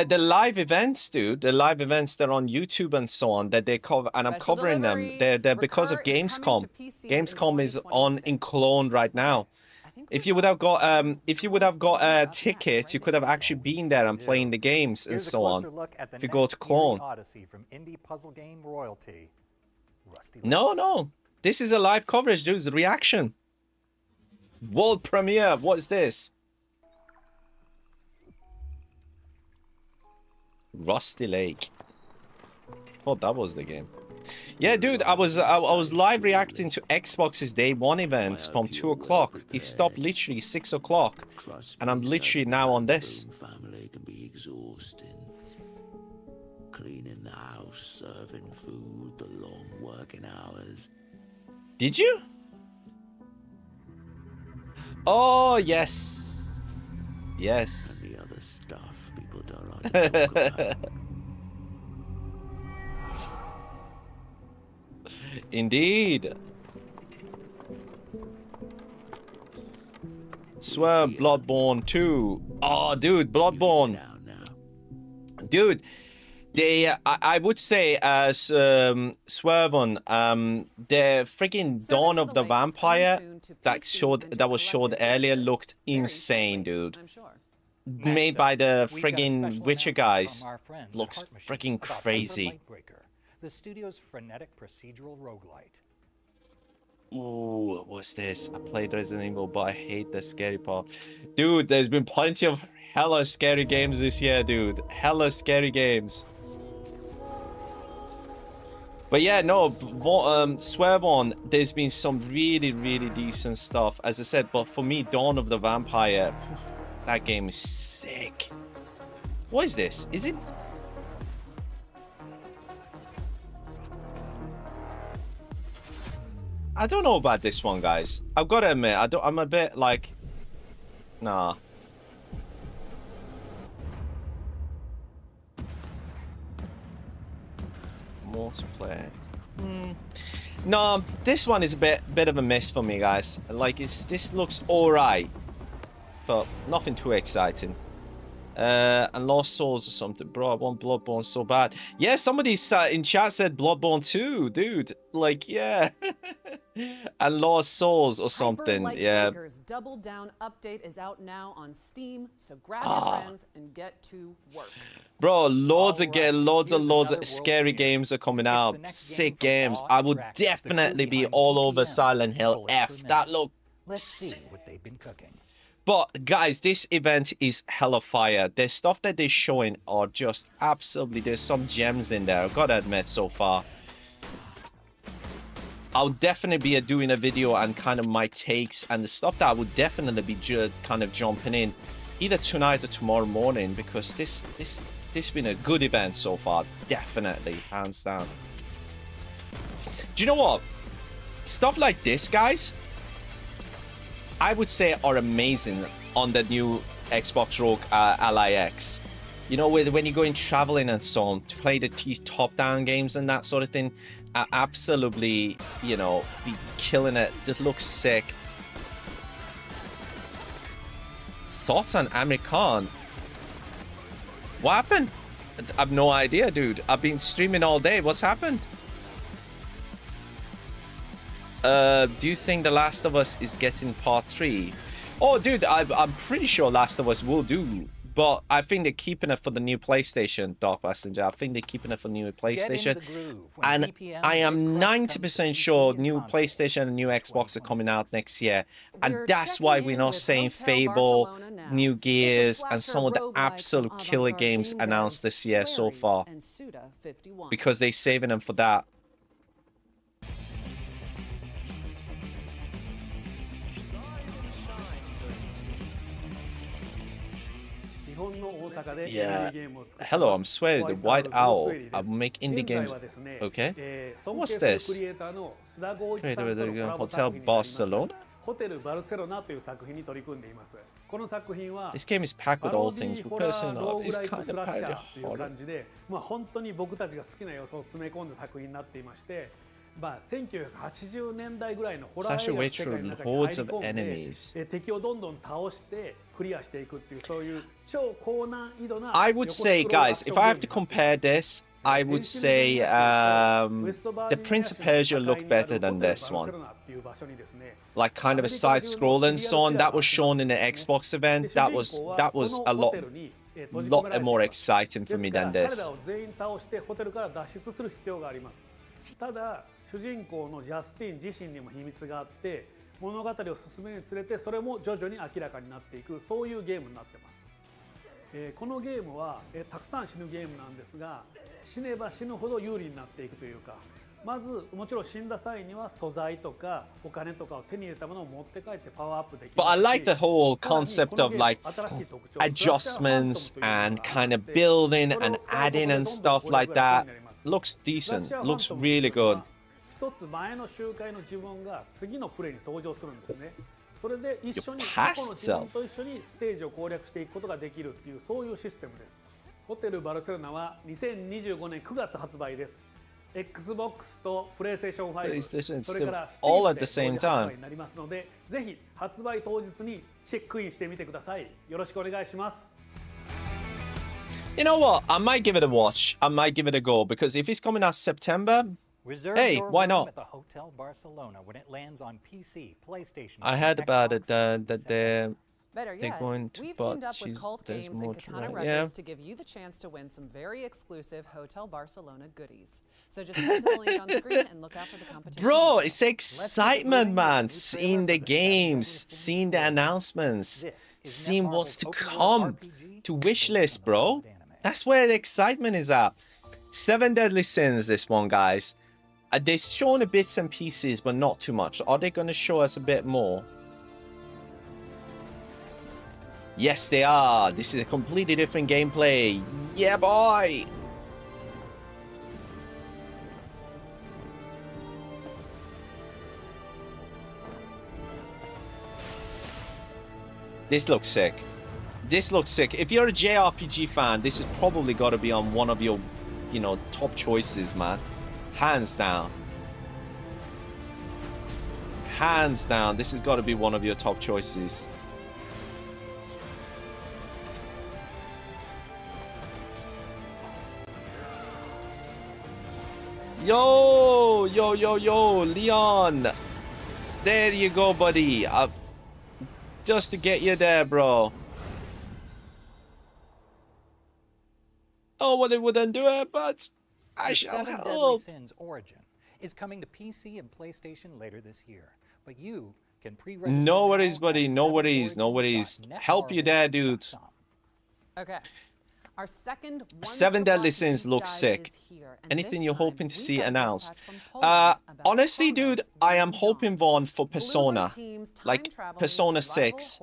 The live events, dude. The live events that are on YouTube and so on that they cover, and I'm covering them. They're because of Gamescom. Gamescom is on in Cologne right now. If you would have got a ticket, you could have actually been there and playing the games and so on. If you go to Cologne. From indie puzzle game royalty, Rusty. No. This is a live coverage, dude. The reaction. World premiere. What is this? Rusty Lake. Oh, that was the game. Yeah, dude, I was live reacting to Xbox's Day 1 events from 2 o'clock. It stopped literally 6 o'clock, and I'm literally now on this. Family can be exhausting. Cleaning the house, serving food, the long working hours. Did you? Oh, yes. Yes. And the other stuff people don't like to talk about. Indeed. Swear Bloodborne 2. Oh, dude, Bloodborne. Dude, they, I would say, Swervon, the freaking Dawn of the Vampire that was showed earlier looked insane, dude. Made by the friggin' Witcher guys. Looks freaking crazy. The studio's frenetic procedural roguelite. Ooh, what's this? I played Resident Evil, but I hate the scary part. Dude, there's been plenty of hella scary games this year, dude. Hella scary games. But yeah, no, swear on, there's been some really, really decent stuff. As I said, but for me, Dawn of the Vampire, that game is sick. What is this? Is it... I don't know about this one, guys. I've got to admit, I'm a bit like... Nah. Multiplayer. No, this one is a bit of a miss for me, guys. Like, this looks alright, but nothing too exciting. And Lost Souls or something. Bro, I want Bloodborne so bad. Yeah, somebody in chat said Bloodborne 2, dude. Like, yeah. And Lost Souls or something. Hyper Light Yeah. Breakers Double Down update is out now on Steam, so grab your friends and get to work. Bro, loads of scary games are coming out. Sick games. I would definitely be all over Silent Hill F. That look. Let's see what they've been cooking. But guys, this event is hella fire. The stuff that they're showing are just absolutely, there's some gems in there, I've got to admit so far. I'll definitely be doing a video and kind of my takes and the stuff that I would definitely be kind of jumping in either tonight or tomorrow morning, because this been a good event so far, definitely, hands down. Do you know what? Stuff like this, guys, I would say are amazing on the new Xbox Rogue Ally X. You know, when you're going traveling and so on, to play the top-down games and that sort of thing, absolutely, you know, be killing it. Just looks sick. Thoughts on Amir Khan? What happened? I have no idea, dude. I've been streaming all day. What's happened? Do you think The Last of Us is getting part 3? Oh, dude, I'm pretty sure Last of Us will do. But I think they're keeping it for the new PlayStation, Dark Passenger. I think they're keeping it for the new PlayStation. And I am 90% sure new PlayStation and new Xbox are coming out next year. And that's why we're not saying Fable, New Gears, and some of the absolute killer games announced this year so far. Because they're saving them for that. Yeah. Hello, I'm Sweaty, the White Owl. I'll make indie games. Okay. What's this? Hotel Barcelona? This game is packed with all things we personally love. It's kind of packed with Such a way through hordes of enemies. I would say, guys, if I have to compare this, I would say the Prince of Persia looked better than this one. Like kind of a side scroll and so on. That was shown in the Xbox event. That was a lot more exciting for me than this. 主人公のジャスティン自身にも秘密があって物語を進めるにつれてそれも徐々に明らかになっていくそういうゲームになってます、このゲームは、たくさん死ぬゲームなんですが死ねば死ぬほど有利になっていくというかまずもちろん死んだ際には素材とかお金とかを手に入れたものを持って帰ってパワーアップできる But I like the whole concept of like adjustments and kind of building and adding and stuff like that. Looks decent. Looks really good. 一つ前の周回の自分が次のプレイに登場するんですね。それで一緒に過去の自分と一緒にステージを攻略していくことができるっていうそういうシステムです。ホテルバルセロナは2025年9月発売です。Xbox と PlayStation 5、それから all at the same 発売になりますので、ぜひ発売当日にチェックインしてみてください。よろしくお願いします。You know what? I might give it a watch. I might give it a go because if it's coming out September, hey, why not? I heard about it that they're going to, we've but teamed up with Cult there's Games more and Katana to Records yeah. to give you the chance to win some very exclusive Hotel Barcelona goodies. So just head to the link on screen and look out for the competition. Bro, it's excitement, man. Seeing the games, seeing the announcements, seeing what's to come to wishlist, bro. That's where the excitement is at. 7 Deadly Sins, this one, guys. They've shown the bits and pieces, but not too much. Are they going to show us a bit more? Yes, they are. This is a completely different gameplay. Yeah, boy. This looks sick. This looks sick. If you're a JRPG fan, this has probably got to be on one of your, you know, top choices, man. Hands down. Hands down. This has got to be one of your top choices. Yo, Leon. There you go, buddy. Just to get you there, bro. Oh, well, they wouldn't do it, but I shall Seven Deadly help. Sins Origin is coming to PC and PlayStation later this year, but you can pre-register. No worries, buddy. No worries. No worries. Help you there, dude. Okay. Our second Seven Deadly Sins looks sick. Anything you're hoping to see announced? Honestly, dude, I am hoping, Vaughn, for Persona. Like Persona 6.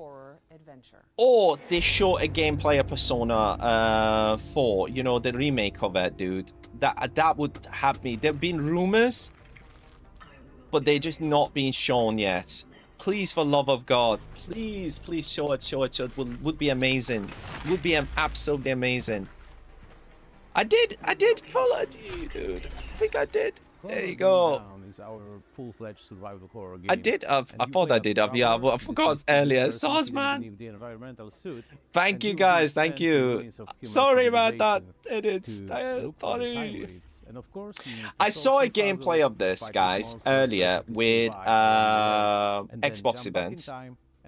Or they show a gameplay of Persona 4. You know, the remake of it, dude. That would have me. There have been rumors, but they're just not being shown yet. Please, for love of God. Please show it. Would be amazing. Would be absolutely amazing. I did follow you, dude. I think I did. There you go. Is our full-fledged survival horror game. I did. I thought I did. Yeah, I forgot earlier. Sauce, man. Thank you, guys. Thank you. Sorry about that. Sorry. I saw a gameplay of this, guys, earlier with Xbox event.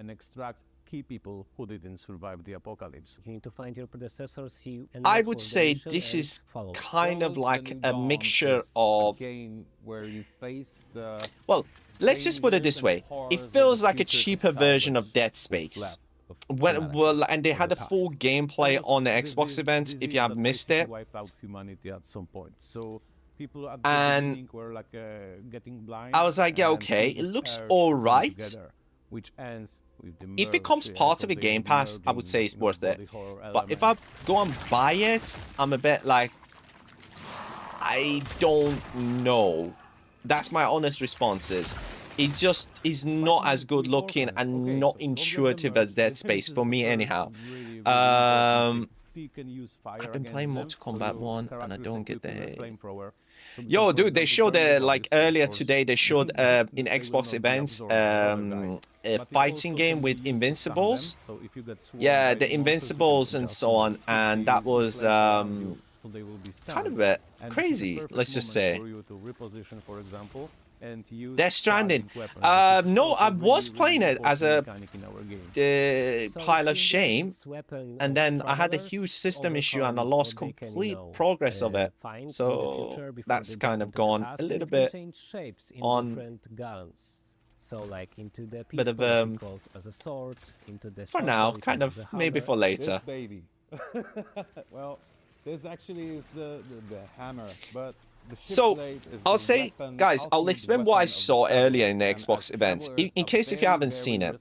And extract key people who didn't survive the apocalypse. You need to find your predecessors. I would say this is kind of like a mixture of. Where you face the well, let's just put it this way: it feels like a cheaper version of Dead Space. And they had a full gameplay on the Xbox event. If you have missed it, wiped out humanity at some point. So people at the beginning were like getting blind. I was like, yeah, okay, it looks all right. Which ends with the if it comes part of a Game Pass, I would say it's worth it. But if I go and buy it, I'm a bit like, I don't know. That's my honest response is. It just is not as good looking and not intuitive as Dead Space for me anyhow. I've been playing Mortal Kombat 1 and I don't get the... Yo, dude, they showed like earlier today, they showed in Xbox events a fighting game with Invincibles. Yeah, the Invincibles and so on, and that was kind of a bit crazy, let's just say. Death Stranding. No, I was playing it as a pile of shame, and then I had a huge system issue and I lost complete progress of it. So that's kind of gone a little bit on So like into the bit of as a sword, into the for now, kind of maybe for later. Baby. Well, this actually is the hammer, but so I'll say, guys, I'll explain what I saw earlier in the Xbox event, in case if you haven't seen it.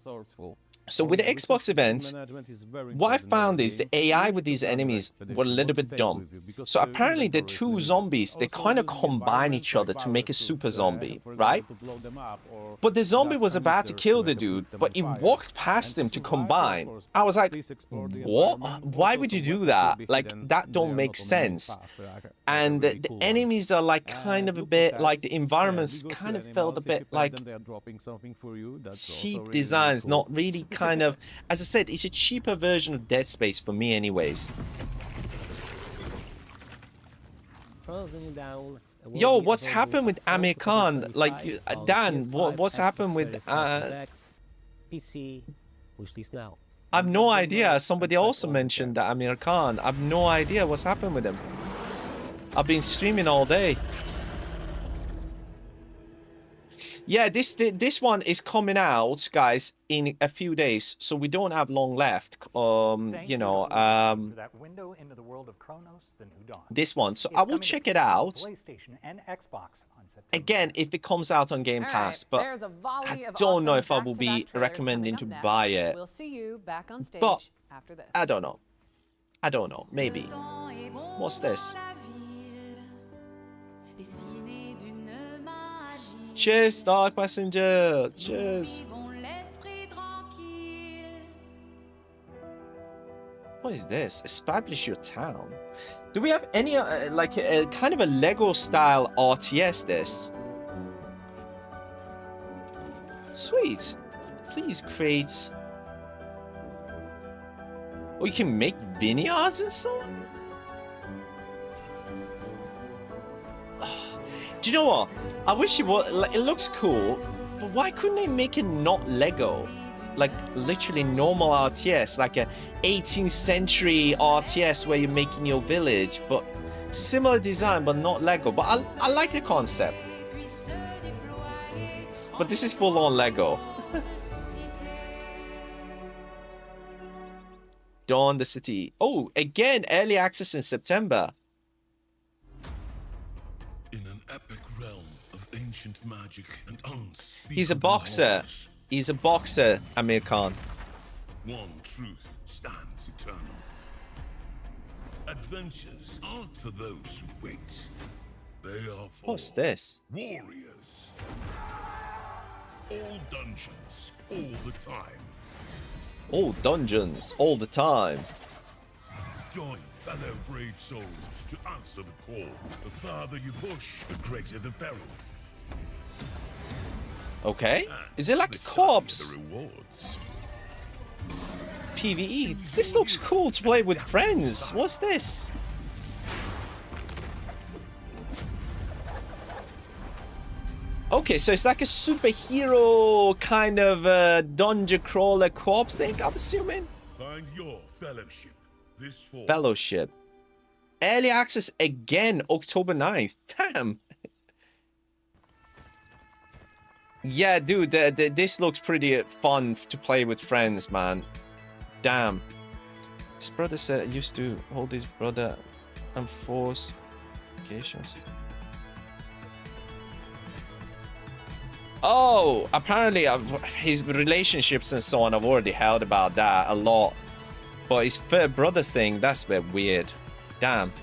So with the Xbox event, what I found is the AI with these enemies were a little bit dumb. So apparently the two zombies, they kind of combine each other to make a super zombie, right? But the zombie was about to kill the dude, but he walked past him to combine. I was like, what? Why would you do that? Like, that don't make sense. And the enemies are like kind of a bit, like the environments kind of felt a bit like cheap designs, not really kind of, as I said, it's a cheaper version of Dead Space for me anyways. Yo, what's happened with Amir Khan? Like, Dan, what's happened with... PC, wishlist now. I've no idea. Somebody also mentioned that Amir Khan. I've no idea what's happened with him. I've been streaming all day. Yeah, this one is coming out, guys, in a few days, so we don't have long left. You know, that window into the world of Chronos, the New Dawn. This one, so I will check it out. PlayStation and Xbox on September. Again, if it comes out on Game Pass, but I don't know if I will be recommending to buy it. We'll see you back on stage but after this. I don't know. I don't know. Maybe. What's this? Cheers, Dark Messenger. Cheers. What is this? Establish your town. Do we have any like a kind of a Lego style RTS? This. Sweet. Please create. Oh, you can make vineyards and so on. Do you know what? I wish it was. Like, it looks cool, but why couldn't they make it not Lego? Like literally normal RTS, like a 18th century RTS where you're making your village, but similar design, but not Lego. But I like the concept. But this is full on Lego. Dawn the City. Oh, again, early access in September. In an epic realm of ancient magic and unspeakable He's a boxer. horrors, He's a boxer, Amir Khan. one truth stands eternal. Adventures aren't for those who wait. They are for What's this? warriors. All dungeons, all the time. All dungeons, all the time. Join fellow brave souls to answer the call. The farther you push, the greater the peril. Okay. Is it like a co-ops The rewards. PvE? This looks cool to play with friends. What's this? Okay, so it's like a superhero kind of dungeon crawler co-op thing, I'm assuming. Find your fellowship this fall. Fellowship. Early access again, October 9th. Damn. Yeah, dude, this looks pretty fun to play with friends, man. Damn. His brother said I used to hold his brother and force occasions. Oh, apparently his relationships and so on, I've already heard about that a lot. But his third brother thing, that's a bit weird. Damn.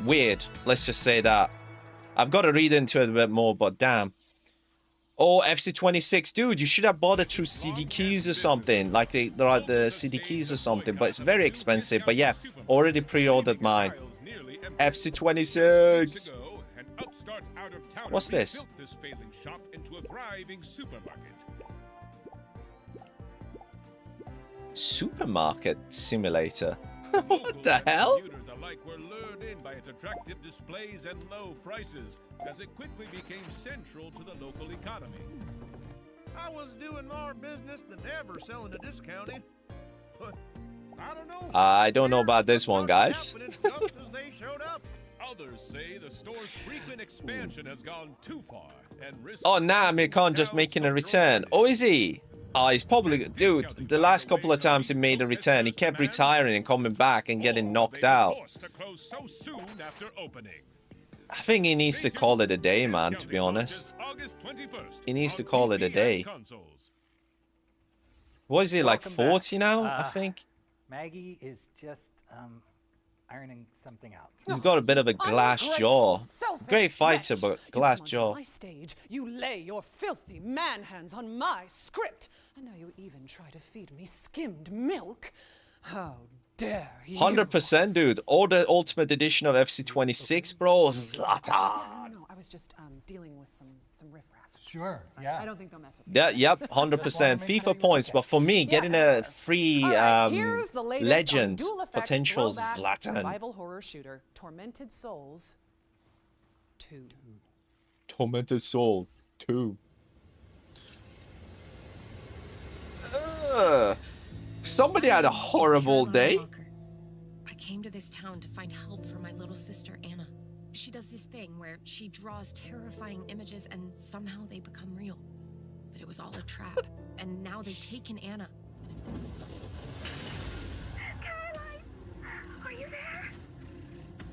Weird. Let's just say that. I've got to read into it a bit more, but damn. Oh, FC26, dude, you should have bought it through CD keys or something. Like the CD keys or something, but it's very expensive. But yeah, already pre-ordered mine. FC26. What's this? Supermarket simulator. What the hell? Were lured in by its attractive displays and low prices, as it quickly became central to the local economy. I was doing more business than ever selling a discounty, but I don't know about this one, guys. Others say the store's frequent expansion has gone too far and risks. Oh, nah, Amir Khan just making a return. Oh, is he? Oh, he's probably... Dude, the last couple of times he made a return, he kept retiring and coming back and getting knocked out. I think he needs to call it a day, man, to be honest. He needs to call it a day. What is he, like 40 now, I think? Maggie is just ironing something out. He's got a bit of a glass jaw. Great fighter, but glass jaw. My stage, you lay your filthy man hands on my script, and now you even try to feed me skimmed milk. How dare you? 100%, dude. Order Ultimate Edition of FC26, bro. Zlatan. No, I was just dealing with some riffraff. Sure, yeah. I don't think they'll mess with Yeah, yep, 100%. FIFA points, but for me, getting a free here's the latest legend on Dual Effects potential throwback Zlatan. survival horror shooter, Tormented Souls 2. Tormented Soul 2. Somebody had a horrible day. I came to this town to find help for my little sister Anna. She does this thing where she draws terrifying images and somehow they become real. But it was all a trap, and now they've taken Anna. Caroline, are you there?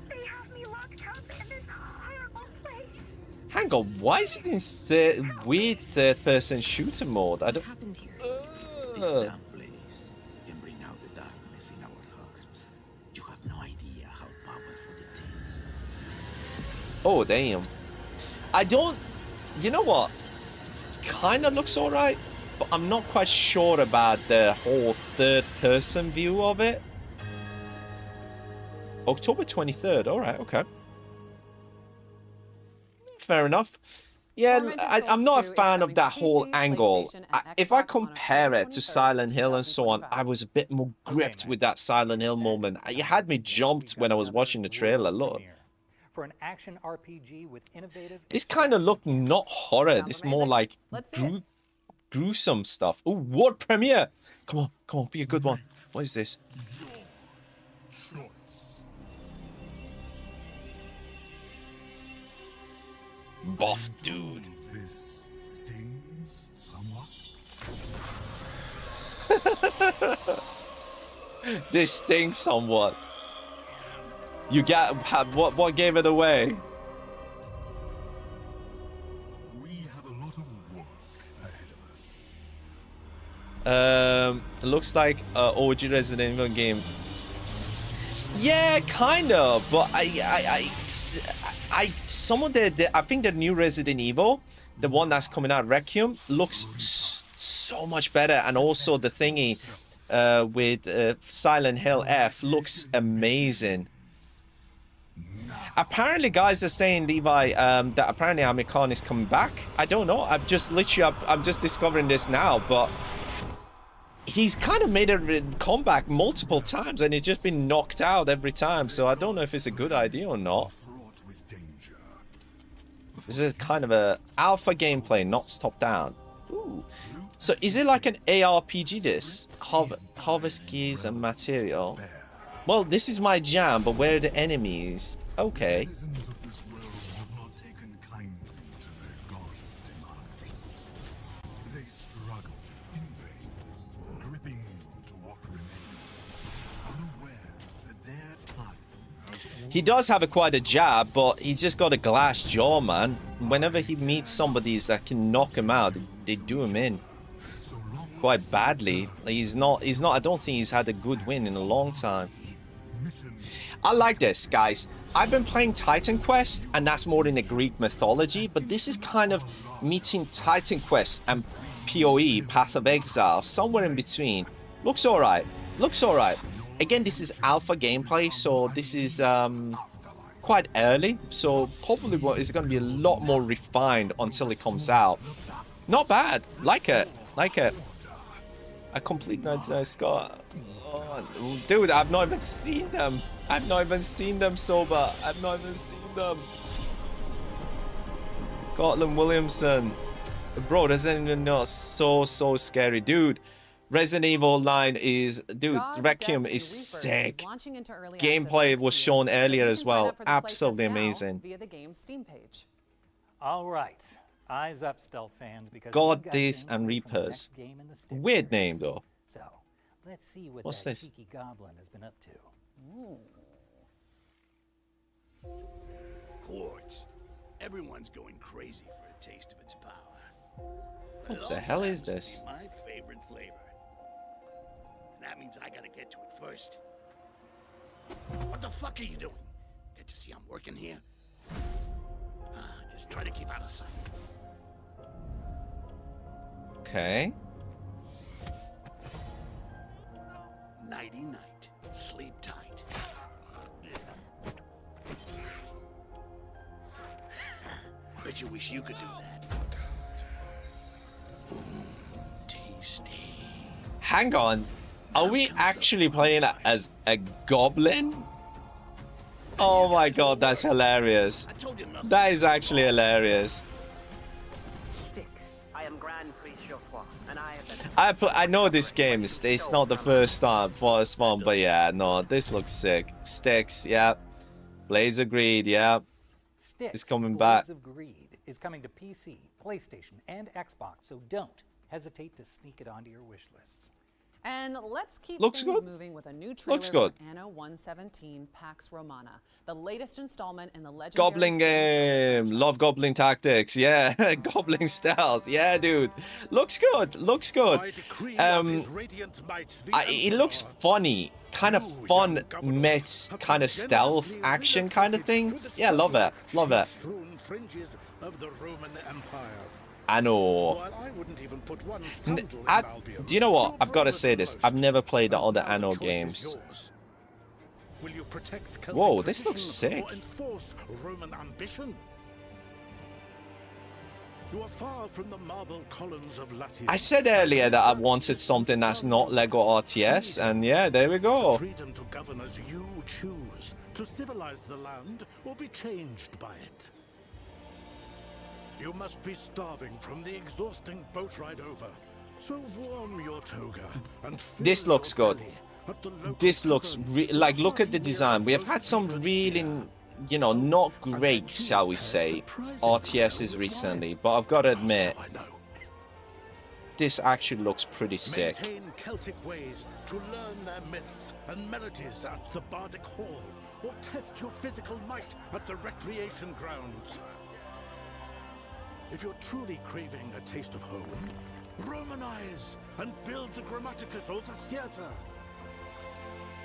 They have me locked up in this horrible place. Hang on, why is it in weird third-person shooter mode? I don't... What happened here? This damn place can bring out the darkness in our hearts. You have no idea how powerful it is. Oh, damn. I don't... You know what? Kind of looks alright, but I'm not quite sure about the whole third-person view of it. October 23rd. Alright, okay. Fair enough. Yeah, I'm not a fan of that whole angle. If I compare it to Silent Hill and so on, I was a bit more gripped with that Silent Hill moment. It had me jumped when I was watching the trailer. Look. For an action RPG with innovative... This kind of look not horror. This more like gruesome stuff. Oh, world premiere! Come on, be a good one. What is this? Buff dude. This stings somewhat. This stings somewhat. You got what gave it away? We have a lot of work ahead of us. It looks like OG Resident Evil game. Yeah, kind of, but some of I think the new Resident Evil, the one that's coming out, Requiem, looks so much better, and also the thingy with Silent Hill F looks amazing. Apparently, guys are saying, Levi, that apparently Amir Khan is coming back. I don't know. I'm just discovering this now, but he's kind of made a comeback multiple times, and he's just been knocked out every time. So I don't know if it's a good idea or not. This is kind of a alpha gameplay, not top down. Ooh. So is it like an ARPG? This harvest gears and material. Well, this is my jam, but where are the enemies? Okay. Citizens of this world have not taken kindly to their gods' demise. They struggle in vain, gripping onto what remains, unaware that their time has... He does have quite a jab, but he's just got a glass jaw, man. Whenever he meets somebody that can knock him out, they do him in quite badly. He's not, I don't think he's had a good win in a long time. I like this, guys. I've been playing Titan Quest, and that's more in the Greek mythology, but this is kind of meeting Titan Quest and PoE, Path of Exile, somewhere in between. Looks alright. Looks alright. Again, this is alpha gameplay, so this is quite early, so probably what is going to be a lot more refined until it comes out. Not bad. Like it. Like it. A complete 99 score. Oh, dude, I've not even seen them. I've not even seen them sober. I've not even seen them. Cortland Williamson. Bro, Resident Evil not so scary. Dude, Resident Evil 9 is... Dude, Requiem is sick. Gameplay was shown earlier as well. Absolutely amazing. Via the game's Steam page. All right. Eyes up, stealth fans, because God, Death, and Reapers. Weird name, though. So, let's see what What's that this? cheeky goblin has been up to. Quartz. Everyone's going crazy for a taste of its power. What the hell is this? My favorite flavor. And that means I gotta get to it first. What the fuck are you doing? Can't you see I'm working here? Just try to keep out of sight. Okay. Nighty night. Sleep tight. Bet you wish you could do that. Tasty. Hang on. Are we actually playing as a goblin? Oh my god, that's hilarious. That is actually hilarious. I am Grand Priest Geoffroy, and I have been... I know this game. It's not the first one, but yeah, no, this looks sick. Sticks, yeah. Blades of Greed, yeah. Styx, It's coming back. Blades of Greed is coming to PC, PlayStation, and Xbox, so don't hesitate to sneak it onto your wish lists. And let's keep Looks things good. moving with a new trailer Looks good. for Anno 117 Pax Romana, the latest installment in the legendary Goblin game. Love Goblin Tactics. Yeah. Goblin Stealth. Yeah, dude. Looks good. Looks good. It looks funny. Kind of fun met kind of stealth action kind of thing. Yeah, love it. Love it. Fringes of the Roman Empire. Anno. While I wouldn't even put one Do you know what? I've got to say this. I've never played the other Anno games. Will you protect Celtic Whoa, this looks tradition sick. or enforce Roman ambition? You are far from the marble columns of Latium. I said earlier that I wanted something that's not Lego RTS, and yeah, there we go. Freedom to govern as you choose to civilize the land or be changed by it. You must be starving from the exhausting boat ride over, so warm your toga and fill This looks your good. belly at the local This looks tavern like, with look at the hearty design. We have beer had some and really, you know, not great, shall we say, RTSs recently, but I've got to admit, this actually looks pretty sick. Maintain Celtic ways to learn their myths and melodies at the Bardic Hall, or test your physical might at the recreation grounds. If you're truly craving a taste of home, Romanize and build the Grammaticus or the theatre.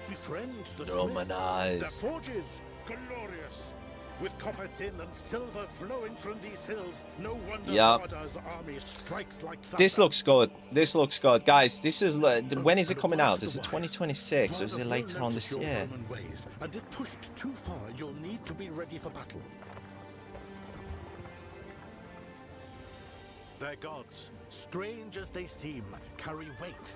Befriend the Romanize. Smiths, their forges, glorious. With copper, tin, and silver flowing from these hills, no wonder Varda's army strikes like thunder. This looks good. This looks good. Guys, this is... when is it coming out? Is it 2026 or is it later on this year? Ways, and if pushed too far, you'll need to be ready for battle. Their gods, strange as they seem, carry weight.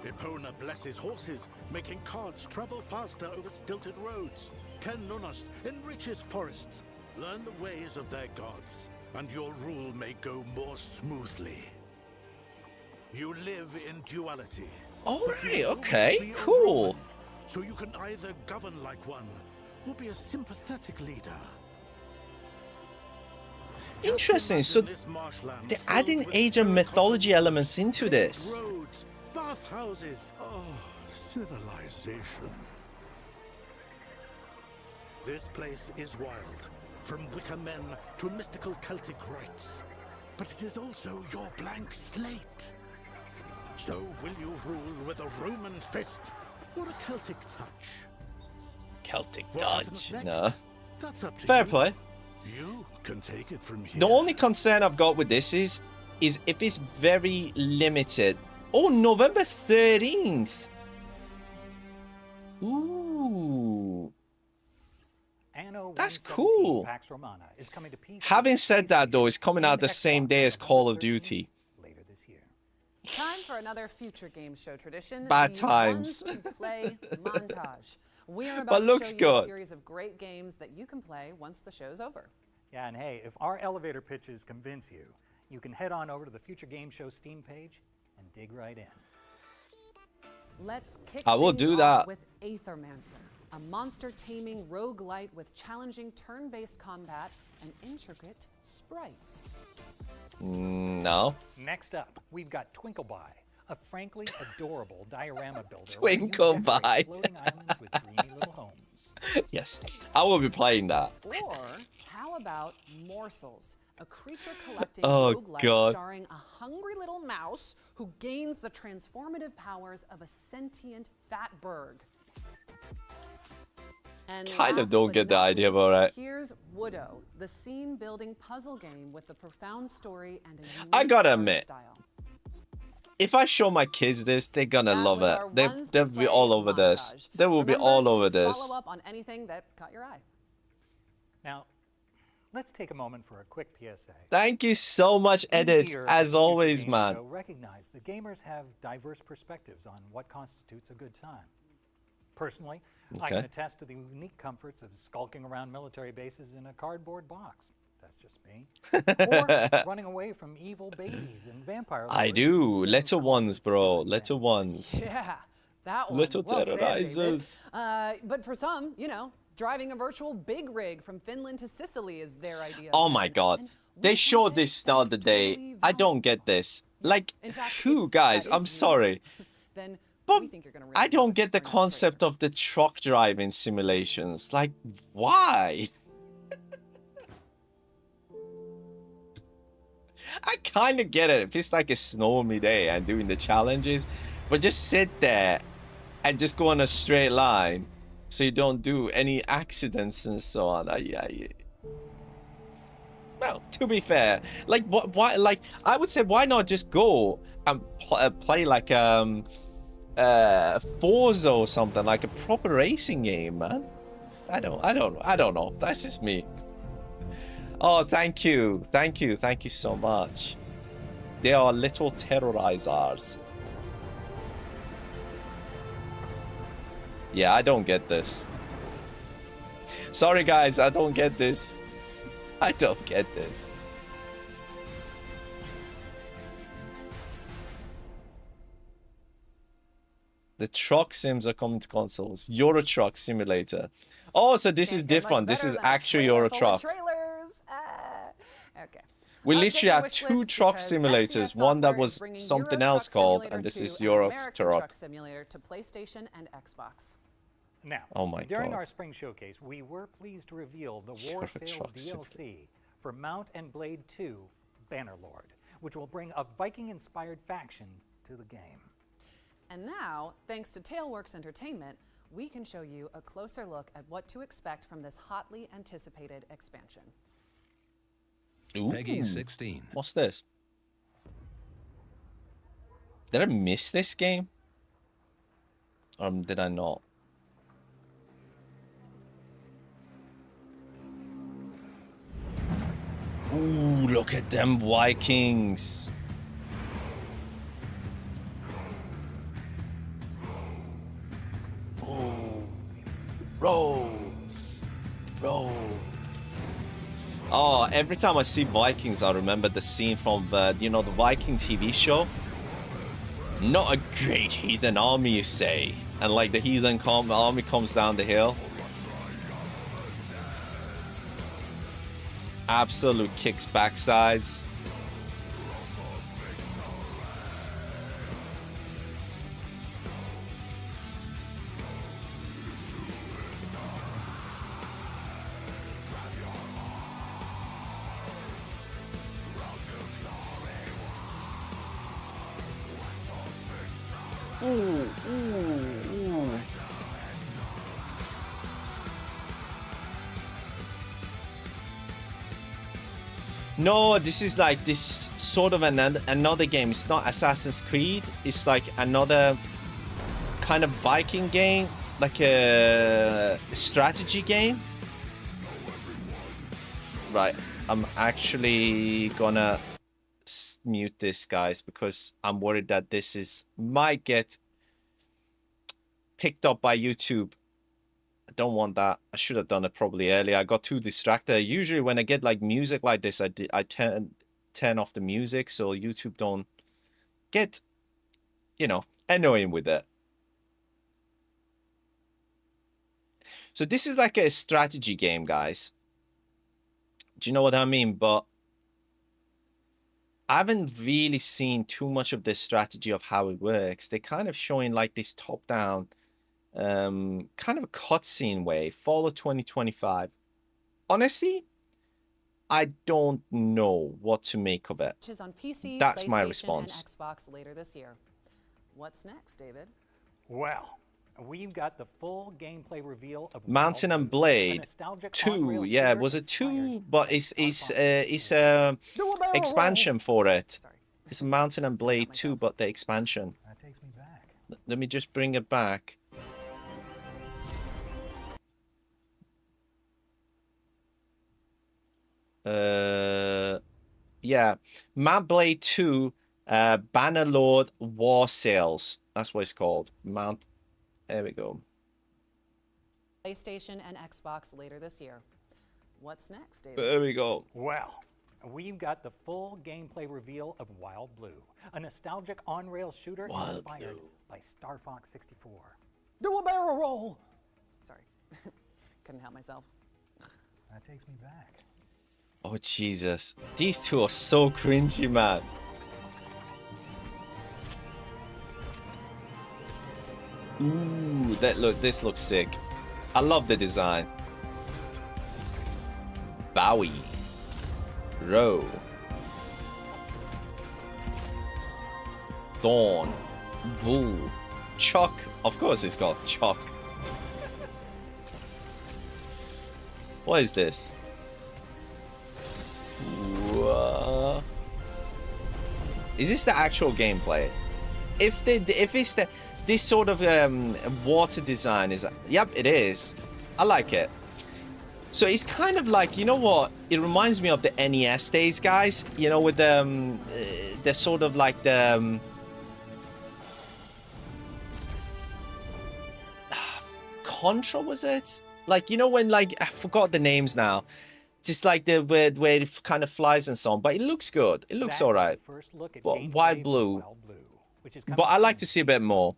Epona blesses horses, making carts travel faster over stilted roads. Ken Nunos enriches forests. Learn the ways of their gods, and your rule may go more smoothly. You live in duality. Alright, okay, cool. So you can either govern like one, or be a sympathetic leader. Interesting. So they're adding age and mythology elements into this. Roads, bathhouses. Oh, civilization. This place is wild, from Wicker men to mystical Celtic rites. But it is also your blank slate. So will you rule with a Roman fist or a Celtic touch? Celtic What happens touch. next? No. That's up to Fair you. play. You can take it from here. The only concern I've got with this is if it's very limited. Oh, November 13th. Ooh. Anno That's 117 cool. Pax Romana is coming to PC. Having said that, though, it's coming out the same day as Call of Duty. Later this year. Time for another Future Games Show tradition. Bad the times. Ones to Play montage. We are But about to looks show you a good. series of great games that you can play once the show's over. Yeah, and hey, if our elevator pitches convince you, you can head on over to the Future Game Show Steam page and dig right in. Let's kick I will things do off that. with Aethermancer, a monster-taming roguelite with challenging turn-based combat and intricate sprites. No. Next up, we've got Twinkleby, a frankly adorable diorama builder. Twinkleby. Floating islands with dreamy little homes. Yes, I will be playing that. Or how about Morsels, a creature collecting Oh, roguelite God. starring a hungry little mouse who gains the transformative powers of a sentient fat bird. And Kind of last don't but get the not idea least, about it. Here's Woodo, the scene-building puzzle game with a profound story and a unique I gotta art admit, style. if I show my kids this, they're gonna love was it. our They'll ones to be play all over this. montage. They will be Remember all to over this. Follow up on anything that caught your eye. Now, let's take a moment for a quick PSA. Thank you so much, Edits, Here at as the Future always, Game man. Show recognize that gamers have diverse perspectives on what constitutes a good time. Personally, I can Okay. attest to the unique comforts of skulking around military bases in a cardboard box. That's just me. Or running away from evil babies and vampire I lords. do. Little ones, bro. Little ones. Yeah, that one. Little well said, David. terrorizers. But for some, you know, driving a virtual big rig from Finland to Sicily is their idea. Oh my god. They showed this the other day. I don't get this. Like, In fact, who, if guys? that I'm is you, sorry. Then But we think you're gonna really I don't love get it the for next concept of the truck driving simulations. Like, why? I kind of get it if it's like a stormy day and doing the challenges, but just sit there and just go on a straight line so you don't do any accidents and so on. Well, to be fair, like, why? Like, I would say, why not just go and play like Forza or something, like a proper racing game, man. I don't know. That's just me. Oh, thank you so much. They are little terrorizers. Yeah, I don't get this. Sorry, guys, I don't get this. I don't get this. The truck sims are coming to consoles. Euro Truck Simulator. Oh, so this is different. This is actual Euro Truck. Okay. We literally your had wish 2 list truck because simulators. SCS One that Software is was bringing something Euro else Truck called, Simulator and this 2 is and Euro American Truck. Truck Simulator to PlayStation and Xbox. Now, Oh my during God. our spring showcase, we were pleased to reveal the War Euro Sales Truck DLC for Mount and Blade 2 Bannerlord, which will bring a Viking-inspired faction to the game. And now, thanks to Tailworks Entertainment, we can show you a closer look at what to expect from this hotly anticipated expansion. Ooh. Peggy 16. What's this? Did I miss this game? Or did I not? Ooh, look at them Vikings. Oh, roll, roll. Oh, every time I see Vikings, I remember the scene from the, you know, the Viking TV show. Not a great heathen army, you say. And like the heathen army comes down the hill. Absolute kicks backsides. Ooh, ooh, ooh. No, this is like this sort of another game. It's not Assassin's Creed. It's like another kind of Viking game, like a strategy game. Right, I'm actually gonna mute this, guys, because I'm worried that this might get picked up by YouTube. I don't want that. I should have done it probably earlier. I got too distracted. Usually when I get like music like this, I turn off the music so YouTube don't get, you know, annoying with it. So this is like a strategy game, guys. Do you know what I mean? But I haven't really seen too much of the strategy of how it works. They're kind of showing like this top-down kind of a cutscene way. Fall of 2025. Honestly, I don't know what to make of it. Which is on PC, That's my PlayStation, response. and Xbox later this year. What's next, David? Well, we've got the full gameplay reveal of Mountain and Blade 2. Yeah, was it 2? But it's expansion for it. It's Mountain and Blade 2, but the expansion. That takes me back. Let me just bring it back. Yeah, Mount Blade 2, Bannerlord War Sales. That's what it's called. There we go. PlayStation and Xbox later this year. What's next, David? There we go. Well, we've got the full gameplay reveal of Wild Blue, a nostalgic on-rail shooter inspired by Star Fox 64. Do a barrel roll! Sorry, couldn't help myself. That takes me back. Oh, Jesus. These two are so cringy, man. Ooh, this looks sick. I love the design. Bowie. Row. Dawn. Bull. Chuck. Of course it's got Chuck. What is this? Is this the actual gameplay? If it's this sort of water design is, yep, it is. I like it. So it's kind of like, you know what? It reminds me of the NES days, guys. You know, with the sort of like the Contra, was it? Like, you know when, like, I forgot the names now. Just like the where it kind of flies and so on. But it looks good. It looks all right. But Wild Blue. But I like to see a bit more.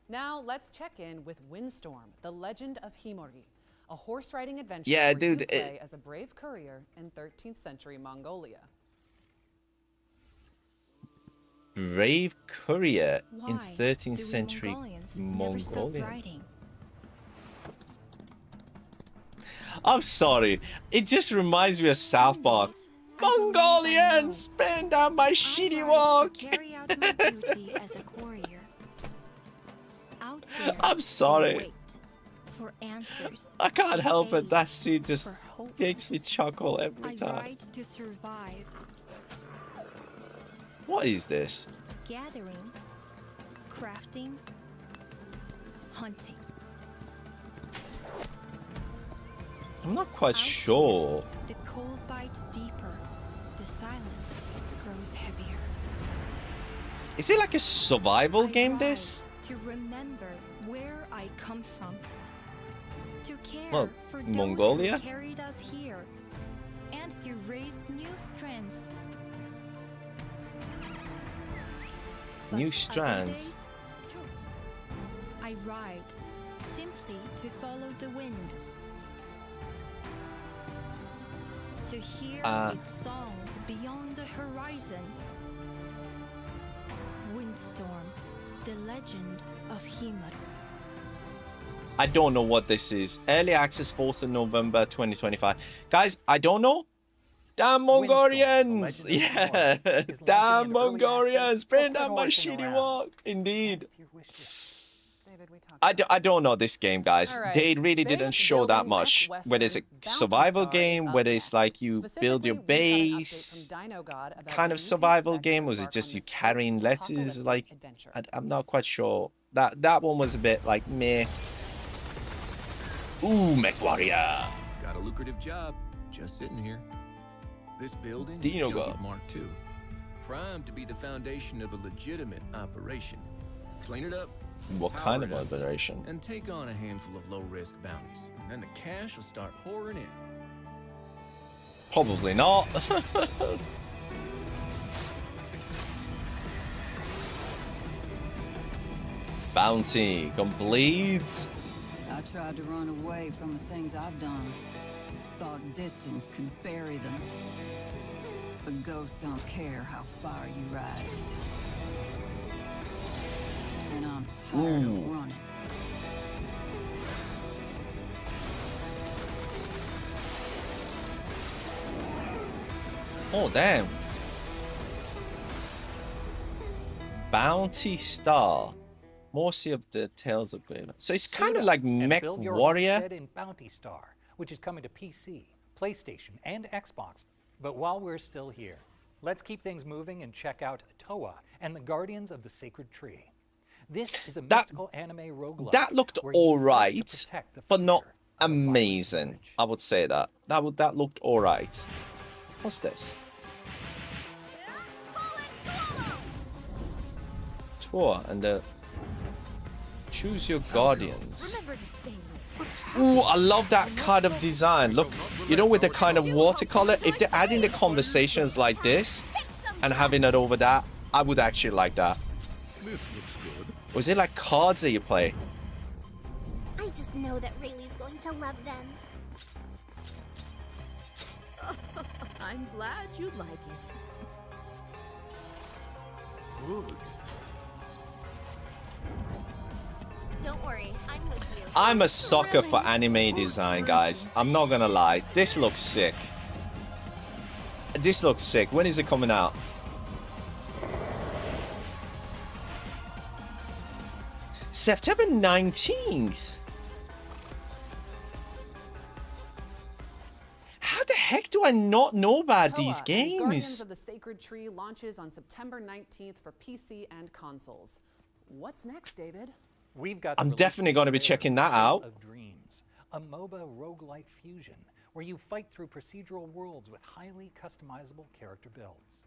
Now let's check in with Windstorm, the Legend of Himori, a horse riding adventure Yeah, where dude, you play as a brave courier in 13th century Mongolia. Brave courier in Why 13th do we century Mongolians never stop Mongolia. riding? I'm sorry. It just reminds me of South Park. Mongolians, spin down my shitty walk. Carry out my duty as a courier. Out there, I'm sorry. they wait for answers. I can't help it. Aid, That scene just for hope. makes me chuckle every I time. ride to survive. What is this? Gathering, crafting, hunting. I'm not quite sure. The cold bites deeper. The silence grows heavier. Is it like a survival game, ride this? To remember where I come from. To care Well, for Mongolia? those who carried us here. And to raise new strength. New Other strands. days, I ride simply to follow the wind. To hear its songs beyond the horizon. Windstorm, the legend of Himari. I don't know what this is. Early access 4th of November 2025. Guys, I don't know. Damn Mongolians! Yeah! Damn Mongolians! Bring down my shitty walk! Indeed. I don't know this game, guys. All right. They really didn't Base show that building much. Westwestern Whether it's a Bounty survival Star game, is whether up it's like you build your Specifically, we've got an update base, from Dino God about kind when of you can survival expect game. to Was it embark just on you this carrying letters? post-apocalyptic Like, adventure. I'm not quite sure. That one was a bit like meh. Ooh, MechWarrior. Got a lucrative job, just sitting here. This building, Dino Junket God. Mark II, primed to be the foundation of a legitimate operation. Clean it up. What power kind of it up, operation? and take on a handful of low-risk bounties. And then the cash will start pouring in. Probably not. Bounty complete. I tried to run away from the things I've done. Thought distance could bury them. But ghosts don't care how far you ride. And I'm tired of running. Oh, damn. Bounty Star. Mercy of the Tales of Grave. So it's kind of like Mech Build your Warrior. homestead in Bounty Star, which is coming to PC, PlayStation, and Xbox. But while we're still here, let's keep things moving and check out Toa and the Guardians of the Sacred Tree. This is a mystical anime roguelike. That looked where you fight to alright, protect the but not future of a violent amazing. I would say that. That looked alright. What's this? Tour and the choose your guardians. Ooh, I love that kind of design. Look, you know, with the kind of watercolor, if they're adding the conversations like this and having it over that, I would actually like that. This looks good. Was it like cards that you play? I just know that Rayleigh's going to love them. I'm glad you like it. Good. Don't worry, I'm with you. I'm a sucker for anime design, guys. I'm not gonna lie. This looks sick. This looks sick. When is it coming out? September 19th. How the heck do I not know about Toa these and Guardians games? of the Sacred Tree launches on September 19th for PC and consoles. What's next, David? We've got the I'm release definitely going to be trailer checking for that Field out. Of Dreams, a MOBA roguelike fusion where you fight through procedural worlds with highly customizable character builds.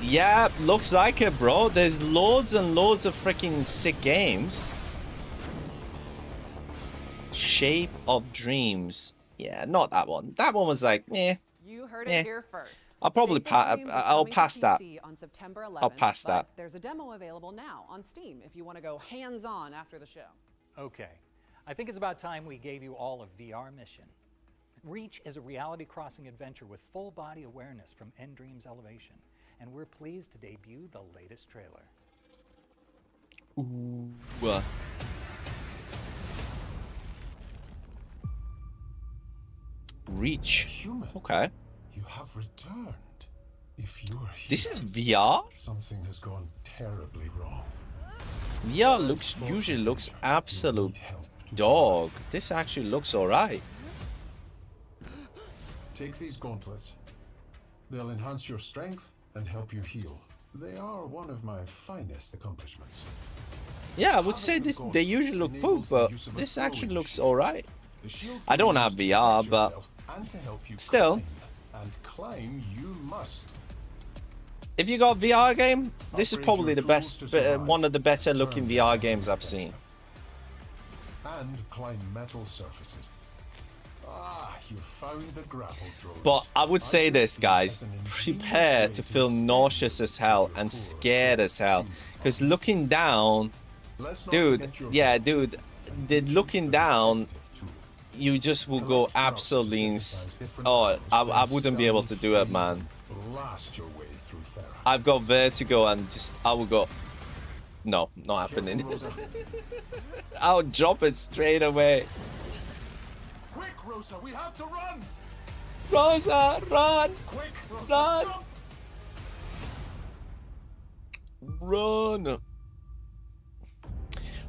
Yeah, looks like it, bro. There's loads and loads of freaking sick games. Shape of Dreams. Yeah, not that one. That one was like, eh. You heard it here first. I'll probably I'll pass that. On September 11th, I'll pass that. There's a demo available now on Steam if you want to go hands-on after the show. Okay, I think it's about time we gave you all a VR mission. Reach is a reality-crossing adventure with full-body awareness from Endream's Elevation, and we're pleased to debut the latest trailer. Ooh. Reach. Human. Okay. You have returned. If you're here, this is VR? Something has gone terribly wrong. VR usually looks absolute dog. This actually looks alright. Take these gauntlets. They'll enhance your strength and help you heal. They are one of my finest accomplishments. Yeah, I would say they usually look poop, but this actually looks alright. I don't have VR, but still. And climb you must. If you got a VR game, this is probably the best, one of the better looking VR games I've seen. And climb metal surfaces. Ah, you found the grapple drones. But I would say this, guys, prepare to feel nauseous as hell and scared as hell. Because looking down, dude, yeah, dude, looking down, you just will go absolutely oh, I wouldn't be able to do it, man. I've got vertigo and just I will go, no, not happening. I'll drop it straight away. Quick, Rosa, we have to run. Rosa, run. Quick, Rosa, run. jump. Run.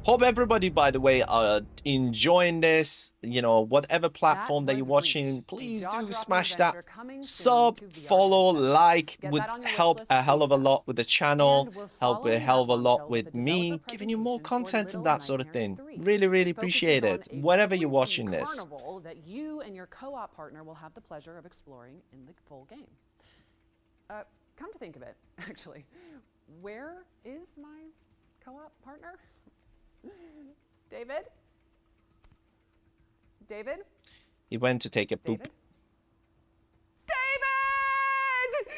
Hope everybody, by the way, are enjoying this. You know, whatever platform that you're watching, please do smash that sub, follow, like. Would help a hell of a lot with the channel, help a hell of a lot with me, giving you more content and that sort of thing. Really, really appreciate it. Whatever you're watching this. Carnival that you and your co-op partner will have the pleasure of exploring in the full game. Come to think of it, actually, where is my co-op partner? David? David? He went to take a poop. David!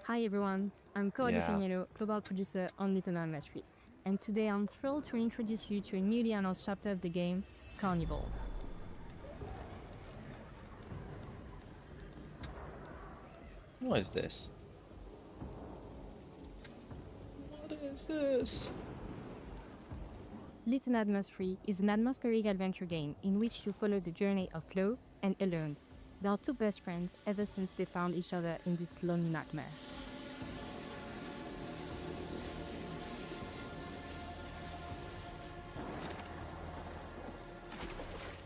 Hi everyone, I'm Coralie Fagnello, global producer on Little Nightmares 3, and today I'm thrilled to introduce you to a newly announced chapter of the game, Carnival. What is this? What is this? Little Nightmares 3 is an atmospheric adventure game in which you follow the journey of Flo and Alone. They are two best friends ever since they found each other in this lonely nightmare.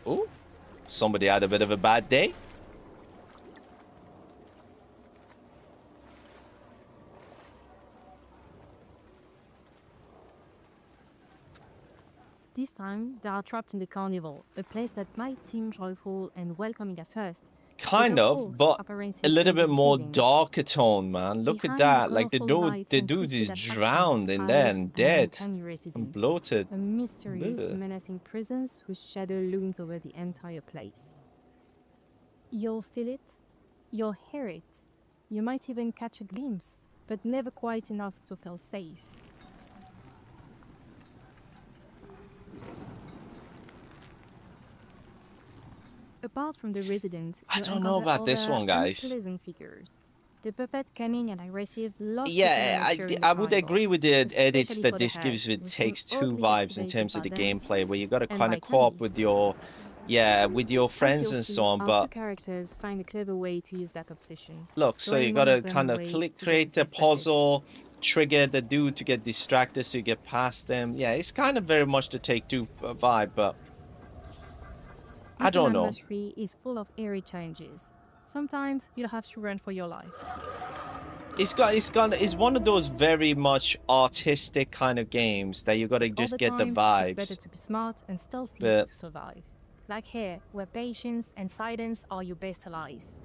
Oh, somebody had a bit of a bad day. This time, they are trapped in the carnival, a place that might seem joyful and welcoming at first. Kind of, but a little bit more darker tone, man. Look at that. Like the dude is drowned in there and dead and bloated. A mysterious, menacing presence whose shadow looms over the entire place. You'll feel it, you'll hear it, you might even catch a glimpse, but never quite enough to feel safe. Apart from the residents, I don't know about this one, guys. Figures. The puppet cunning and aggressive. Yeah, I would agree with the edits that this gives. It takes two vibes in terms of the gameplay, where you got to kind of co-op with your, friends and so on. But characters find a clever way to use that obsession. Look, so you got to kind of create a puzzle, trigger the dude to get distracted so you get past them. Yeah, it's kind of very much the Take-Two vibe, but I don't know. 3 is full of airy challenges. Sometimes you'll have to run for your life. It's one of those very much artistic kind of games that you gotta just get the vibes. It's better to be smart and stealthy to survive. like here, where patience and silence are your best allies.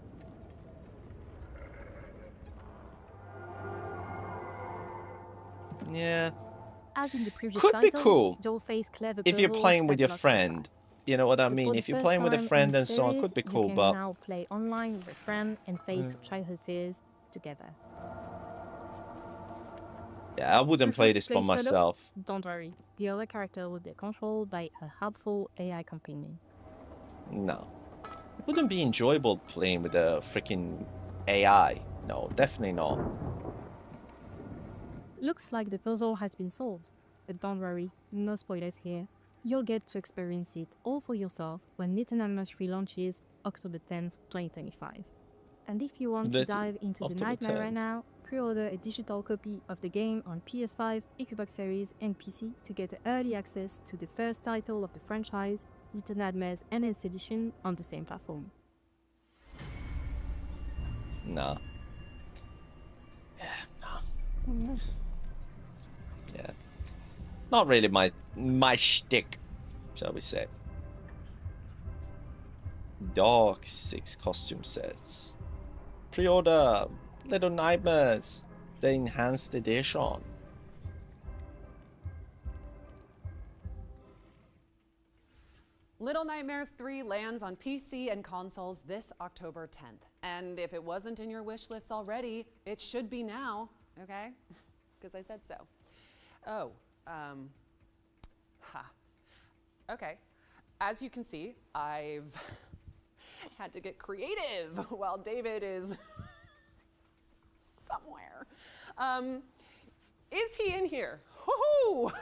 Yeah. As in the previous Could be titles, cool you'll face clever if you're puzzles playing with that your lock friend. fast. You know what I But mean? for the If you're first playing with a time friend in and so on, series, could be you cool, can but now play online with a friend and face your childhood fears together. yeah, I wouldn't Prefer play to this play by solo? myself. Don't worry, the other character will be controlled by a helpful AI companion. No. It wouldn't be enjoyable playing with a freaking AI. No, definitely not. Looks like the puzzle has been solved, but don't worry, no spoilers here. You'll get to experience it all for yourself when Little Nightmares 3 launches October 10th, 2025. And if you want to dive into the nightmare right now, pre-order a digital copy of the game on PS5, Xbox Series and PC to get early access to the first title of the franchise, Little Nightmares NS Edition, on the same platform. No. Yeah, no. Yeah. Not really my shtick, shall we say. Dark 6 costume sets. Pre-order Little Nightmares, the enhanced edition. Little Nightmares 3 lands on PC and consoles this October 10th. And if it wasn't in your wish lists already, it should be now, okay? Because I said so. Oh, okay. As you can see, I've had to get creative while David is somewhere. Is he in here? Woohoo!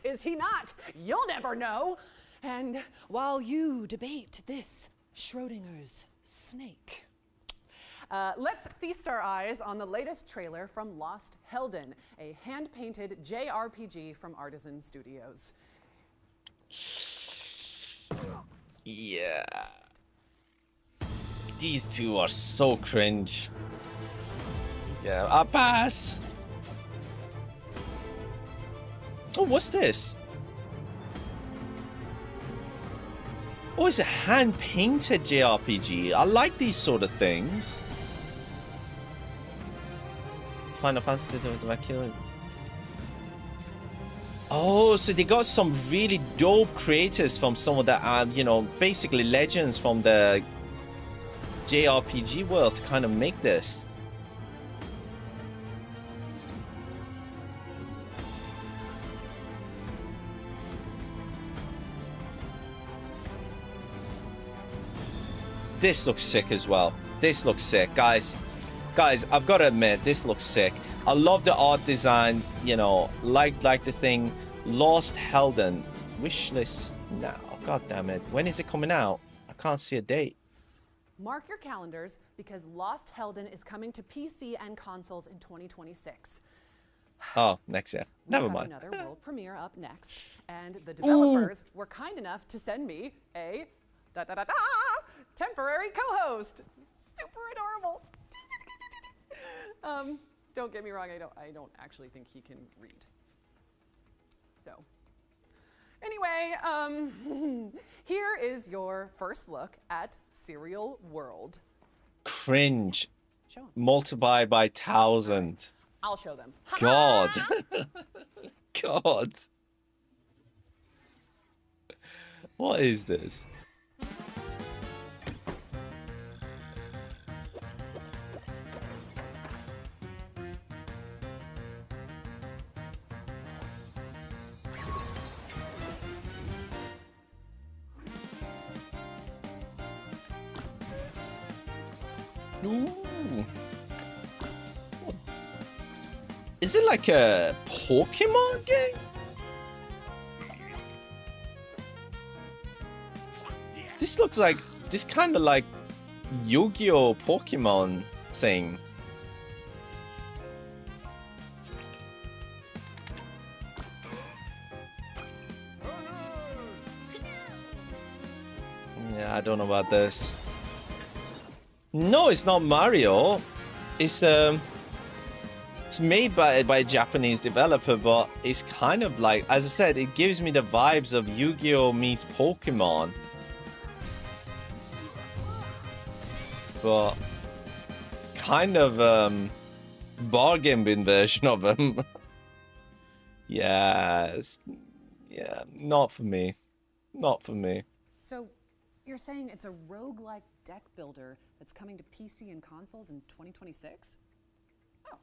Is he not? You'll never know. And while you debate this Schrodinger's snake, let's feast our eyes on the latest trailer from Lost Helden, a hand-painted JRPG from Artisan Studios. Yeah. These two are so cringe. Yeah, I'll pass. Oh, what's this? Oh, it's a hand-painted JRPG. I like these sort of things. Final Fantasy Dracula. Oh, so they got some really dope creators from some of the, you know, basically legends from the JRPG world to kind of make this. This looks sick as well. This looks sick, guys. Guys, I've got to admit, this looks sick. I love the art design, you know, like the thing. Lost Helden. Wishlist now. God damn it. When is it coming out? I can't see a date. Mark your calendars because Lost Helden is coming to PC and consoles in 2026. Oh, next year. Never mind. Another world premiere up next, and the developers were kind enough to send me a temporary co-host. Super adorable. Don't get me wrong, I don't actually think he can read. So, anyway, here is your first look at Serial World. Cringe. Show 'em. Multiply by 1,000. I'll show them. God. God. What is this? Ooh. Is it like a Pokemon game? This looks like this kind of like Yu-Gi-Oh Pokemon thing. Yeah, I don't know about this. No, it's not Mario. It's It's made by a Japanese developer, but it's kind of like, as I said, it gives me the vibes of Yu-Gi-Oh meets Pokemon. But kind of bargain bin version of them. Yes. Yeah, not for me. Not for me. So you're saying it's a roguelike deck builder that's coming to PC and consoles in 2026? Oh,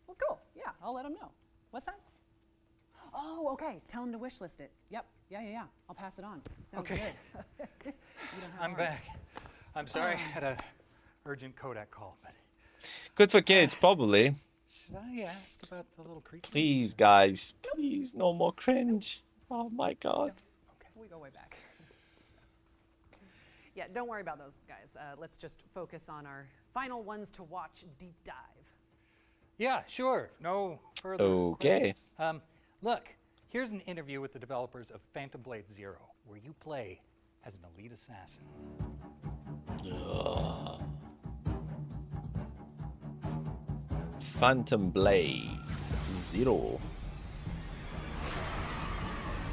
well, cool. Yeah, I'll let him know. What's that? Oh, okay. Tell him to wishlist it. Yep. Yeah. I'll pass it on. Sounds Okay. good. You don't have I'm ours. back. I'm sorry, I had a urgent Kodak call, but Good for kids, probably. should I ask about the little creature? Please, guys. Please, no more cringe. Oh my god. Okay, we go way back. Yeah, don't worry about those guys. Let's just focus on our final ones to watch deep dive. Yeah, sure. No further Okay. questions. Look, here's an interview with the developers of Phantom Blade Zero, where you play as an elite assassin. Ugh. Phantom Blade Zero.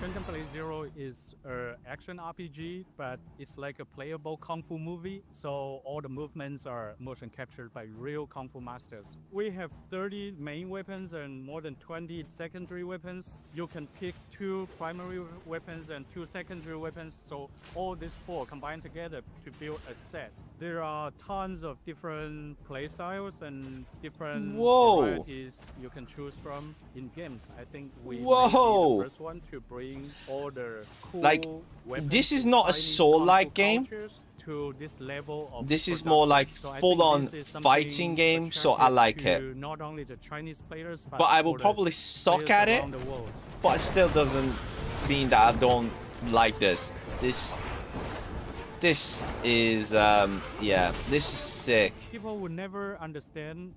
Phantom Blade Zero is an action RPG, but it's like a playable kung fu movie, so all the movements are motion captured by real kung fu masters. We have 30 main weapons and more than 20 secondary weapons. You can pick 2 primary weapons and 2 secondary weapons, so all these 4 combined together to build a set. There are tons of different play styles and different varieties you can choose from in games. I think we may be the first one to bring all the cool Like, weapons this is from not a Chinese Soul-like kung fu game. cultures to this level of This is more like production. So I think full-on this is fighting something game, so I like attractive it. to not only the Chinese players, But I will for the probably suck players at it. around the world. But it still doesn't mean that I don't like this. This is yeah, this is sick. People will never understand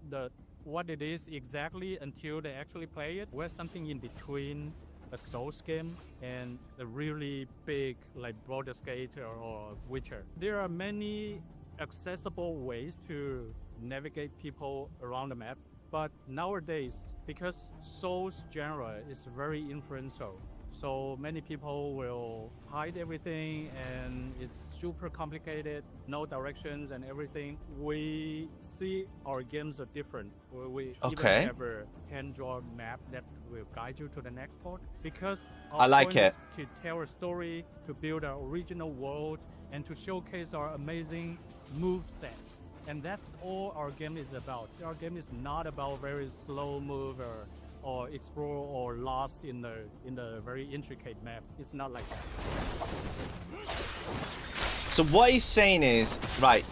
what it is exactly until they actually play it. We're something in between a Souls game and a really big like Baldur's Gate or Witcher. There are many accessible ways to navigate people around the map, but nowadays, because Souls genre is very influential, so many people will hide everything and it's super complicated, no directions and everything. We see our games are different. We even have a hand-drawn map that will guide you to the next port, because I like point it. is to tell a story, to build our original world, and to showcase our amazing move sets. And that's all our game is about. Our game is not about very slow move or explore or lost in the very intricate map. It's not like that. So what he's saying is, right,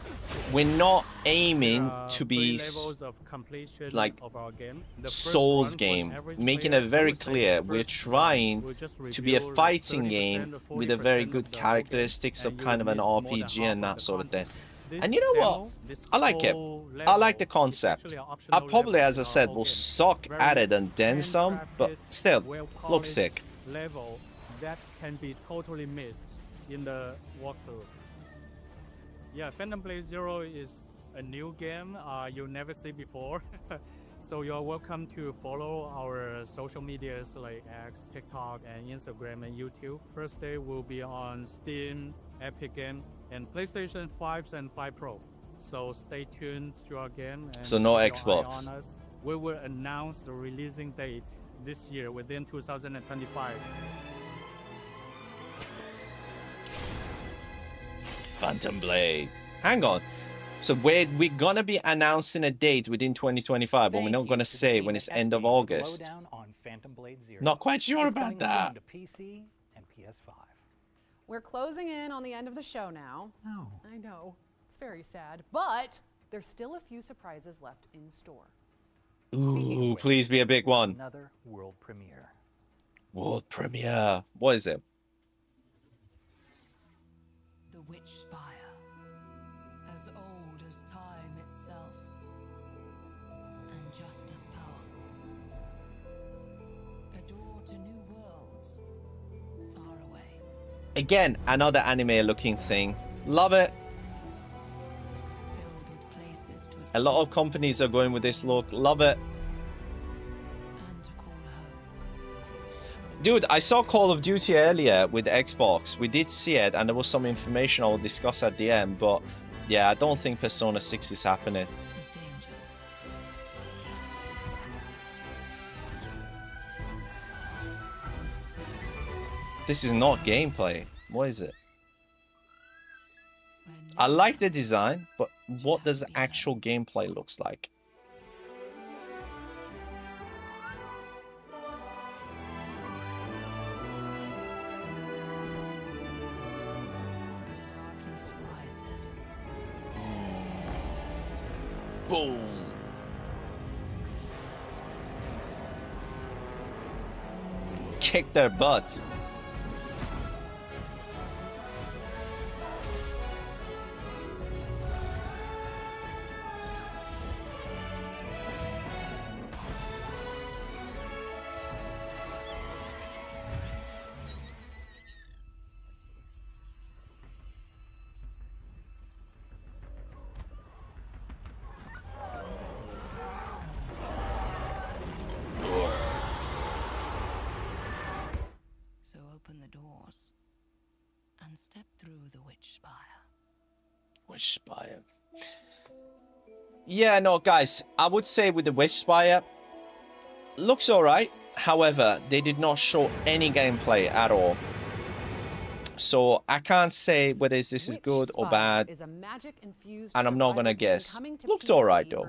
we're not aiming to be levels of completion like of our game. The first Souls run for an game, average making player, it very I would say clear the we're first trying run will just to be a reveal fighting 30% game or with a very 40% good of the whole game, characteristics of and you kind of will an miss more than RPG half and of that the sort of thing. This And you know what? demo, this I like it. whole I like the level is concept. actually an I optional probably, level as I in our said, whole will game. suck Very at it and then some, but handcrafted, still, looks well-polished sick. level that can be totally missed in the walkthrough. Yeah, Phantom Blade Zero is a new game you'll never see before. So you're welcome to follow our social medias like X, TikTok, and Instagram and YouTube. First day will be on Steam, Epic Game, and PlayStation 5 and 5 Pro. So stay tuned to our game. And So no keep your eye Xbox. on us. We will announce the releasing date this year within 2025. Phantom Blade. Hang on. So we're gonna be announcing a date within 2025, but we're not gonna say when it's end of August. On Phantom Blade Zero. Not quite sure It's about coming soon that. to PC and PS5. We're closing in on the end of the show now. No. I know. It's very sad, but there's still a few surprises left in store. Ooh, please be a big one. Another world premiere. World premiere. What is it? The Witch Spire, as old as time itself, and just as powerful. A door to new worlds, far away. Again, another anime-looking thing. Love it. Filled with places to A lot of companies are going with this look. Love it. Dude, I saw Call of Duty earlier with Xbox. We did see it, and there was some information I'll discuss at the end, but yeah, I don't think Persona 6 is happening. This is not gameplay. What is it? I like the design, but what does the actual gameplay looks like? Boom. Kick their butts. So open the doors and step through the witch spire. Witch Spire. Yeah, no, guys, I would say with the Witch Spire, looks alright. However, they did not show any gameplay at all. So I can't say whether this is good or bad. And I'm not gonna guess. Looked alright though.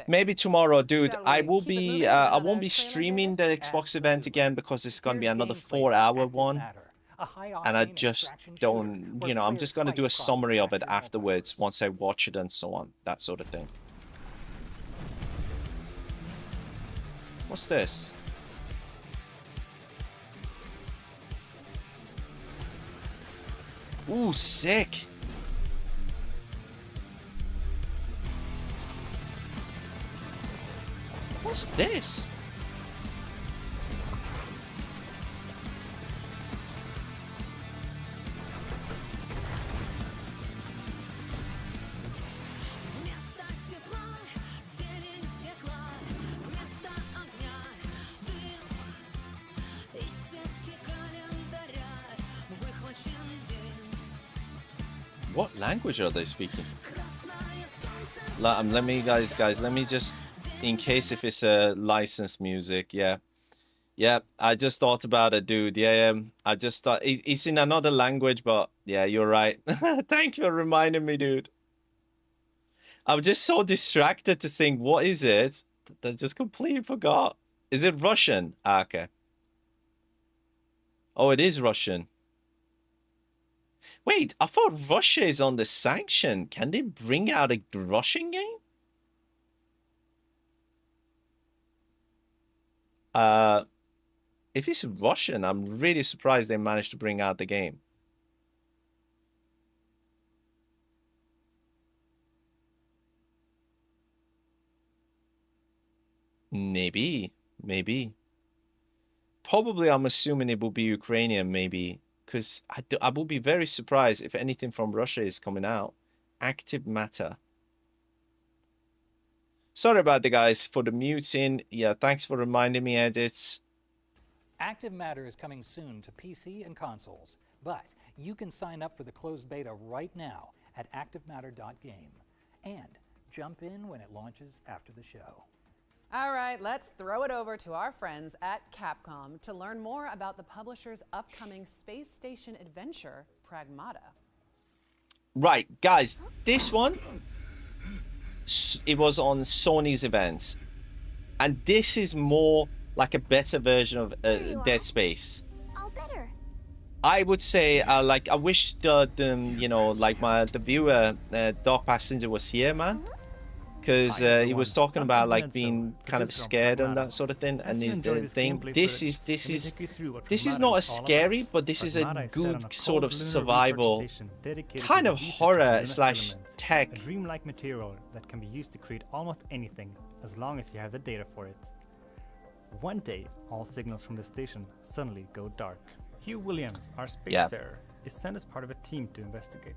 Maybe tomorrow, dude. I will be I won't be streaming the Xbox event again because it's gonna be another 4-hour one. And I just don't, you know, I'm just gonna do a summary of it afterwards once I watch it and so on. That sort of thing. What's this? Ooh, sick. What's this? What language are they speaking? Let me, guys, let me just, in case if it's a licensed music, yeah. Yeah, I just thought about it, dude. Yeah, I just thought, it's in another language, but yeah, you're right. Thank you for reminding me, dude. I was just so distracted to think, what is it? That I just completely forgot. Is it Russian? Ah, okay. Oh, it is Russian. Wait, I thought Russia is on the sanction. Can they bring out a Russian game? If it's Russian, I'm really surprised they managed to bring out the game. Maybe. Probably, I'm assuming it will be Ukrainian, maybe. Because I will be very surprised if anything from Russia is coming out. Active Matter. Sorry about the guys for the muting. Yeah, thanks for reminding me, edits. Active Matter is coming soon to PC and consoles, but you can sign up for the closed beta right now at activematter.game and jump in when it launches after the show. All right, let's throw it over to our friends at Capcom to learn more about the publisher's upcoming space station adventure, Pragmata. Right, guys, this one, it was on Sony's events. And this is more like a better version of Dead Space. All better. I would say, like, I wish the you know, like the viewer, Dark Passenger was here, man. Because he was talking about like being kind of scared and that sort of thing, and is the thing. This is not as scary, but this is a good sort of survival, kind of horror slash tech. A dreamlike material that can be used to create almost anything, as long as you have the data for it. One day, all signals from the station suddenly go dark. Hugh Williams, our spacefarer, is sent as part of a team to investigate.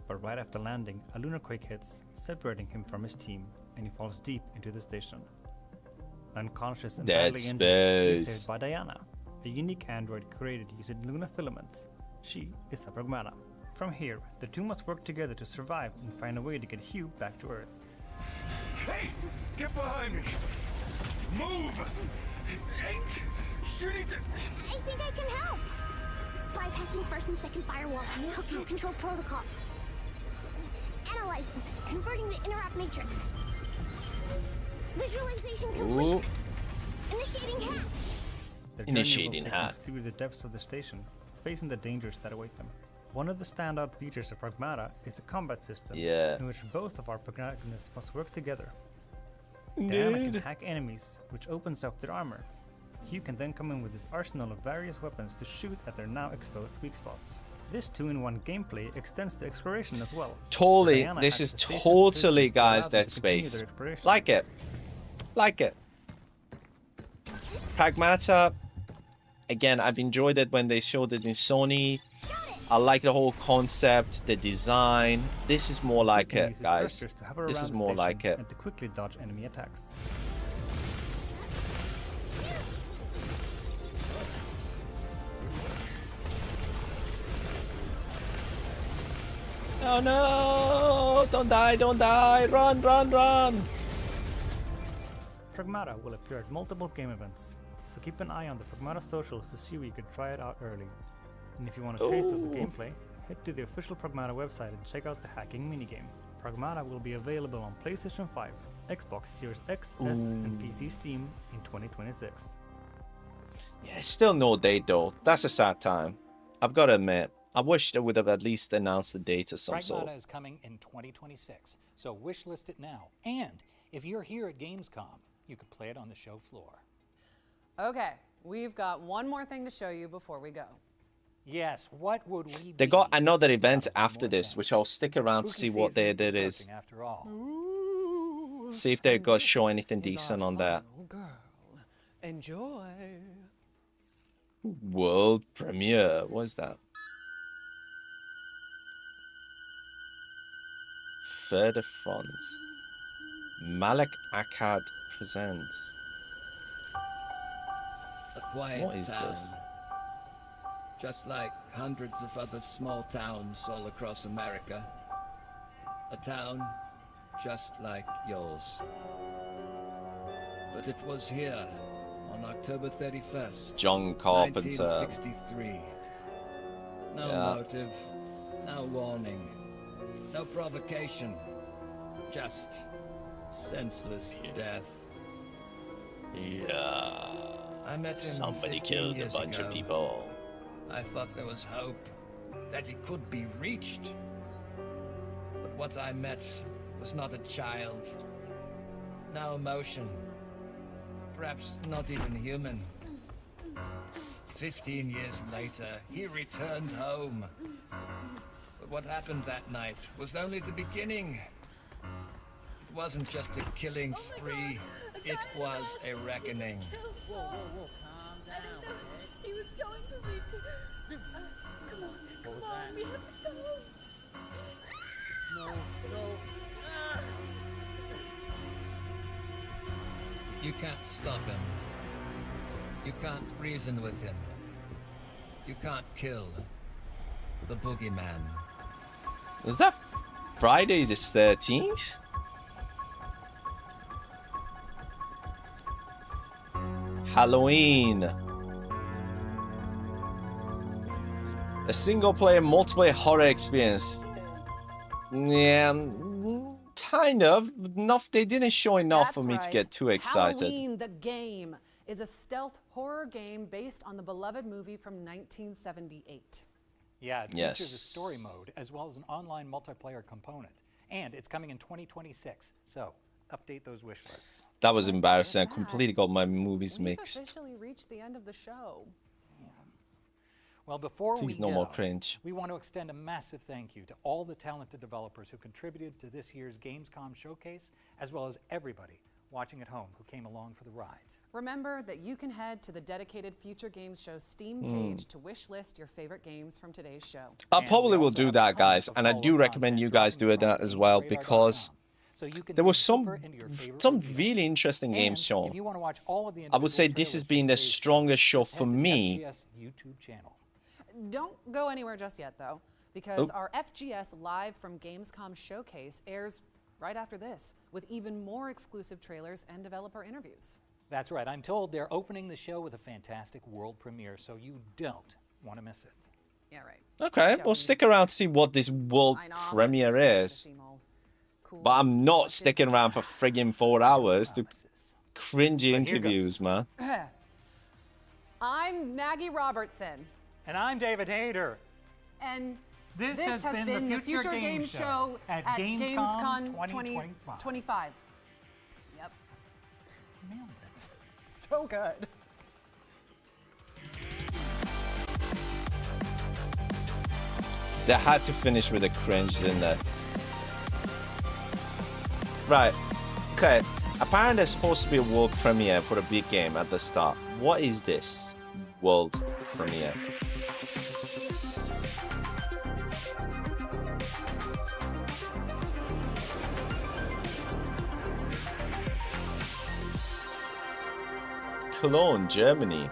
But right after landing, a lunar quake hits, separating him from his team, and he falls deep into the station. unconscious and Dead badly injured, is Space. saved by Diana, a unique android created using Luna filaments. She is a pragmata. From here, the two must work together to survive and find a way to get Hugh back to Earth. Hey! Get behind me! Move! Hey! You need to... I think I can help. Bypassing first and second firewall, hooking control protocols. Analyzing, converting the interrupt matrix. Visualization complete. Ooh. Initiating hack. Their Initiating journey will take hack. them through the depths of the station, facing the dangers that await them. One of the standout features of Pragmata is the combat system, Yeah. in which both of our protagonists must work together. Diana can hack enemies, which opens up their armor. Hugh can then come in with his arsenal of various weapons to shoot at their now exposed weak spots. This 2-in-1 gameplay extends to exploration as well. Totally. Diana This hacks is the station's totally, systems to allow guys, them Dead to continue Space. their exploration. Like it. Like it. Pragmata. Again, I've enjoyed it when they showed it in Sony. I like the whole concept, the design. This is more like Hugh it, uses guys. thrusters to hover This around is the more station like it. and to quickly dodge enemy attacks. Oh no! Don't die, don't die! Run, run, run! Pragmata will appear at multiple game events, so keep an eye on the Pragmata socials to see where you can try it out early. And if you want a taste of the Ooh. gameplay, head to the official Pragmata website and check out the hacking minigame. Pragmata will be available on PlayStation 5, Xbox Series X, S, and PC Steam in 2026. Yeah, still no date though. That's a sad time. I've got to admit. I wish they would have at least announced a date of some sort. Pragmata is coming in 2026, so wishlist it now. And if you're here at Gamescom, you can play it on the show floor. Okay, we've got one more thing to show you before we go. Yes, what would we They be got another event after this, which I'll stick around to see what day it is. after all? See if they're going to show anything decent on that. Girl, enjoy. World premiere. What is that? Fur de France. Malek Akkad presents. A quiet What is town. this? Just like hundreds of other small towns all across America. A town just like yours. But it was here on October 31st. John Carpenter. 1963. No Yeah. motive, no warning, no provocation. Just senseless death. Yeah. I met him Somebody 15 killed a years bunch of ago. people. I thought there was hope, that he could be reached. But what I met was not a child. No emotion. Perhaps not even human. 15 years later, he returned home. But what happened that night was only the beginning. It wasn't just a killing spree, it was a reckoning. Whoa, calm down. He was going to reach it. Come on, come on, we have to go. No. You can't stop him. You can't reason with him. You can't kill the boogeyman. Is that Friday the 13th? Halloween. A single-player, multiplayer horror experience. Yeah, kind of. Enough. They didn't show enough for That's me to right. get too excited. Halloween the Game is a stealth horror game based on the beloved movie from 1978. Yeah, it Yes. features a story mode as well as an online multiplayer component. And it's coming in 2026, so update those wish lists. That was embarrassing. I completely got my movies We've mixed. officially reached the end of the show. Well, before Please, we no go, more cringe. we want to extend a massive thank you to all the talented developers who contributed to this year's Gamescom showcase, as well as everybody watching at home who came along for the ride. Remember that you can head to the dedicated Future Games Show Steam Mm. page to wish list your favorite games from today's show. I probably will do that, guys, and I do recommend you guys do it as well because so you can there was dig deeper into your favorite some reveals. really interesting games And shown. if you want to watch all of the I would say individual this has trailers been from the today's strongest show just for head to the me. FGS YouTube channel. Don't go anywhere just yet, though, because Oh. our FGS Live from Gamescom Showcase airs right after this, with even more exclusive trailers and developer interviews. That's right. I'm told they're opening the show with a fantastic world premiere, so you don't want to miss it. Yeah, right. Okay, Shall well, we stick around to see what this world sign off? premiere is. But I'm not sticking around for friggin' 4 hours to cringy interviews, man. I'm Maggie Robertson. And I'm David Hayter. And This has has been the Future Games Show at Gamescom 2025. 25. Yep. So good. They had to finish with a cringe, didn't they? Right. Okay. Apparently there's supposed to be a world premiere for a big game at the start. What is this world premiere? Cologne, Germany.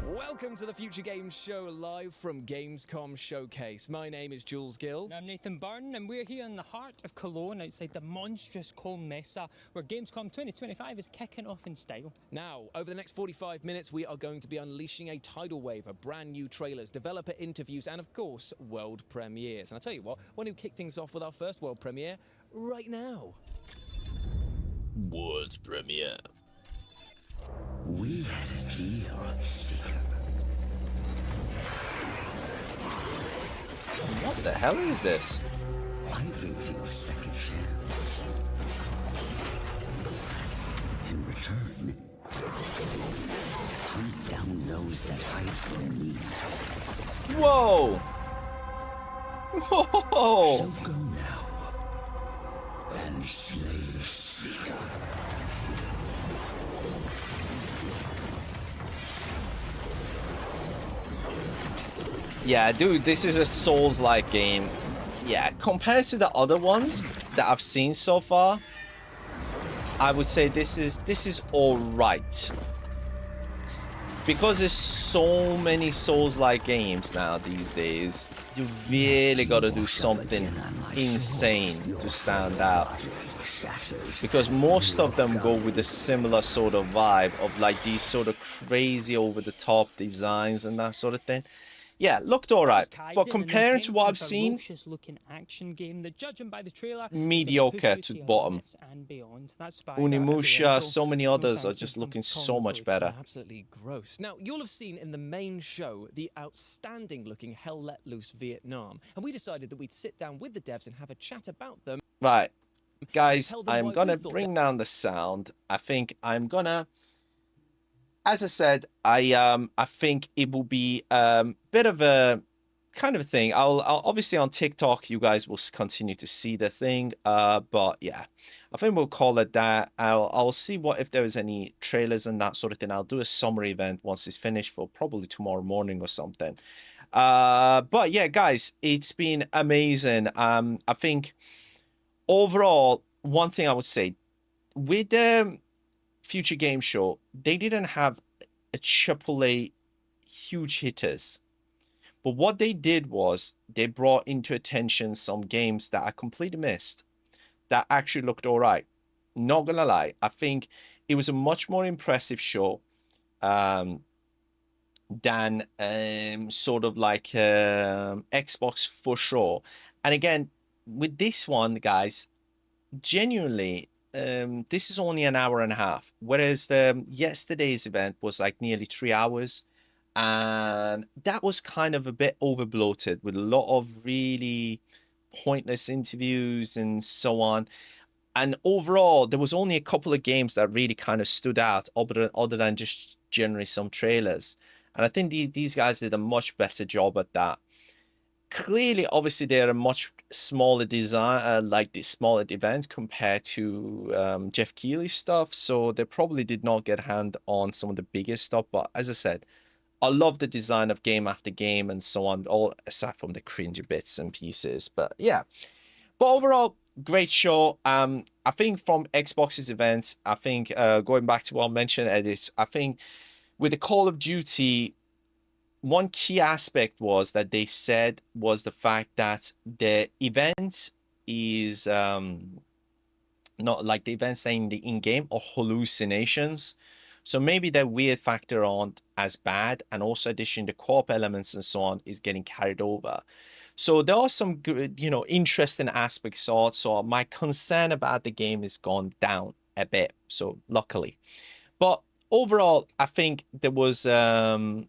Welcome to the Future Games Show live from Gamescom Showcase. My name is Jules Gill. I'm Nathan Byrne, and we're here in the heart of Cologne outside the monstrous Cologne Messe, where Gamescom 2025 is kicking off in style. Now, over the next 45 minutes, we are going to be unleashing a tidal wave of brand new trailers, developer interviews, and of course, world premieres. And I'll tell you what, why don't we kick things off with our first world premiere right now? World premiere. We had a deal, Seeker. What the hell is this? I gave you a second chance. In return, hunt down those that hide from me. Whoa! Whoa! So go now and slay Seeker. Yeah, dude, this is a Souls-like game. Yeah, compared to the other ones that I've seen so far, I would say this is all right. Because there's so many Souls-like games now these days, you really got to do something insane to stand out. Because most of them go with a similar sort of vibe of like these sort of crazy over-the-top designs and that sort of thing. Yeah, looked alright, but comparing to what I've seen, looking action game that, judging by the trailer, mediocre to bottom. And beyond. That's Unimusha, so many others are just looking so much better. Absolutely gross. Now, you'll have seen in the main show the outstanding looking Hell Let Loose Vietnam, and we decided that we'd sit down with the devs and have a chat about them. Right, guys, Tell them I'm why gonna we thought bring down the sound. I think I'm gonna, as I said, I think it will be bit of a kind of a thing. I'll obviously on TikTok you guys will continue to see the thing, but yeah, I think we'll call it that. I'll see what if there is any trailers and that sort of thing. I'll do a summary event once it's finished for probably tomorrow morning or something. But yeah, guys, it's been amazing. I think overall, one thing I would say with the Future Game Show, they didn't have a AAA huge hitters. But what they did was they brought into attention some games that I completely missed that actually looked all right. Not gonna lie, I think it was a much more impressive show than sort of like Xbox for sure. And again, with this one, guys, genuinely, this is only an hour and a half, whereas yesterday's event was like nearly 3 hours. And that was kind of a bit over bloated with a lot of really pointless interviews and so on. And overall, there was only a couple of games that really kind of stood out other than just generally some trailers. And I think these guys did a much better job at that. Clearly, obviously, they're a much smaller design, like the smaller event compared to Jeff Keighley's stuff. So they probably did not get hand on some of the biggest stuff. But as I said, I love the design of game after game and so on, all aside from the cringy bits and pieces. But yeah, but overall, great show. I think from Xbox's events, I think going back to what I mentioned, Edis, I think with the Call of Duty, one key aspect was that they said was the fact that the event is not like the events saying the in-game or hallucinations. So maybe that weird factor aren't as bad, and also addition the co-op elements and so on is getting carried over. So there are some good, you know, interesting aspects. So my concern about the game is gone down a bit. So luckily, but overall, I think there was some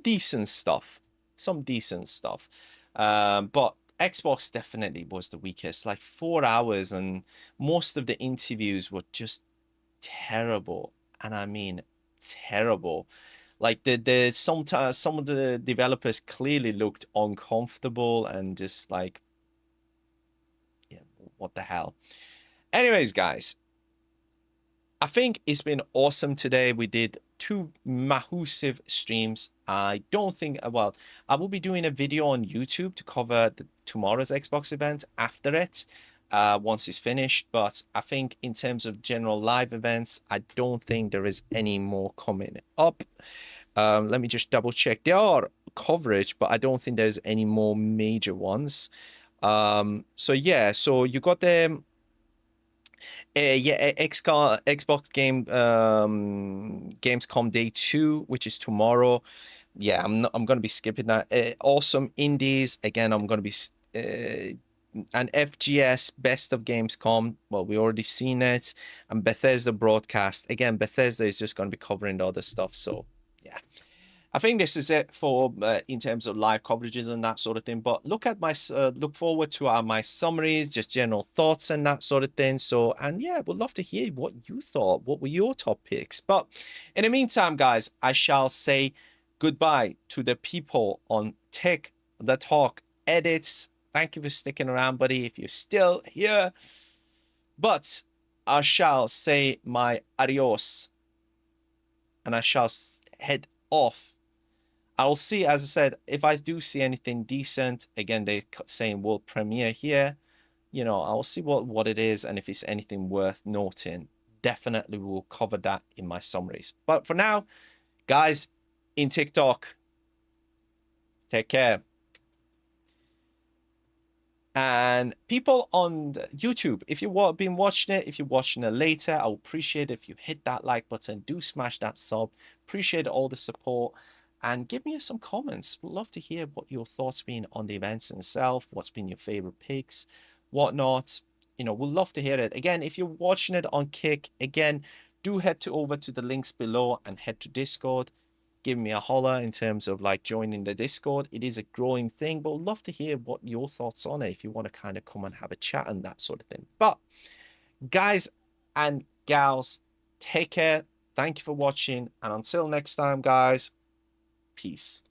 decent stuff. But Xbox definitely was the weakest. Like 4 hours, and most of the interviews were just terrible, and I mean terrible. Like sometimes some of the developers clearly looked uncomfortable and just like, yeah, what the hell. Anyways, guys, I think it's been awesome today. We did 2 massive streams. I don't think, well, I will be doing a video on YouTube to cover tomorrow's Xbox event after it, once it's finished. But I think in terms of general live events, I don't think there is any more coming up. Let me just double check. There are coverage, but I don't think there's any more major ones. So yeah, so you got the Xbox Gamescom Day 2, which is tomorrow. Yeah, I'm gonna be skipping that. Awesome Indies again. I'm gonna be an FGS Best of Gamescom. Well, we already seen it, and Bethesda broadcast again. Bethesda is just gonna be covering the other stuff. So yeah, I think this is it for in terms of live coverages and that sort of thing. But look at my look forward to my summaries, just general thoughts and that sort of thing. So, and yeah, would love to hear what you thought. What were your top picks? But in the meantime, guys, I shall say goodbye to the people on Tech the Talk Edits. Thank you for sticking around, buddy, if you're still here. But I shall say my adios, and I shall head off. I'll see, as I said, if I do see anything decent, again, they're saying world premiere here, you know, I'll see what it is, and if it's anything worth noting, definitely will cover that in my summaries. But for now, guys, in TikTok, take care. And people on YouTube, if you've been watching it, if you're watching it later, I would appreciate it if you hit that like button, do smash that sub, appreciate all the support. And give me some comments. We'd love to hear what your thoughts been on the events itself. What's been your favorite picks, whatnot. You know, we'd love to hear it. Again, if you're watching it on Kick, again, do head over to the links below and head to Discord. Give me a holler in terms of like joining the Discord. It is a growing thing, but we'd love to hear what your thoughts on it if you want to kind of come and have a chat and that sort of thing. But guys and gals, take care. Thank you for watching. And until next time, guys, peace.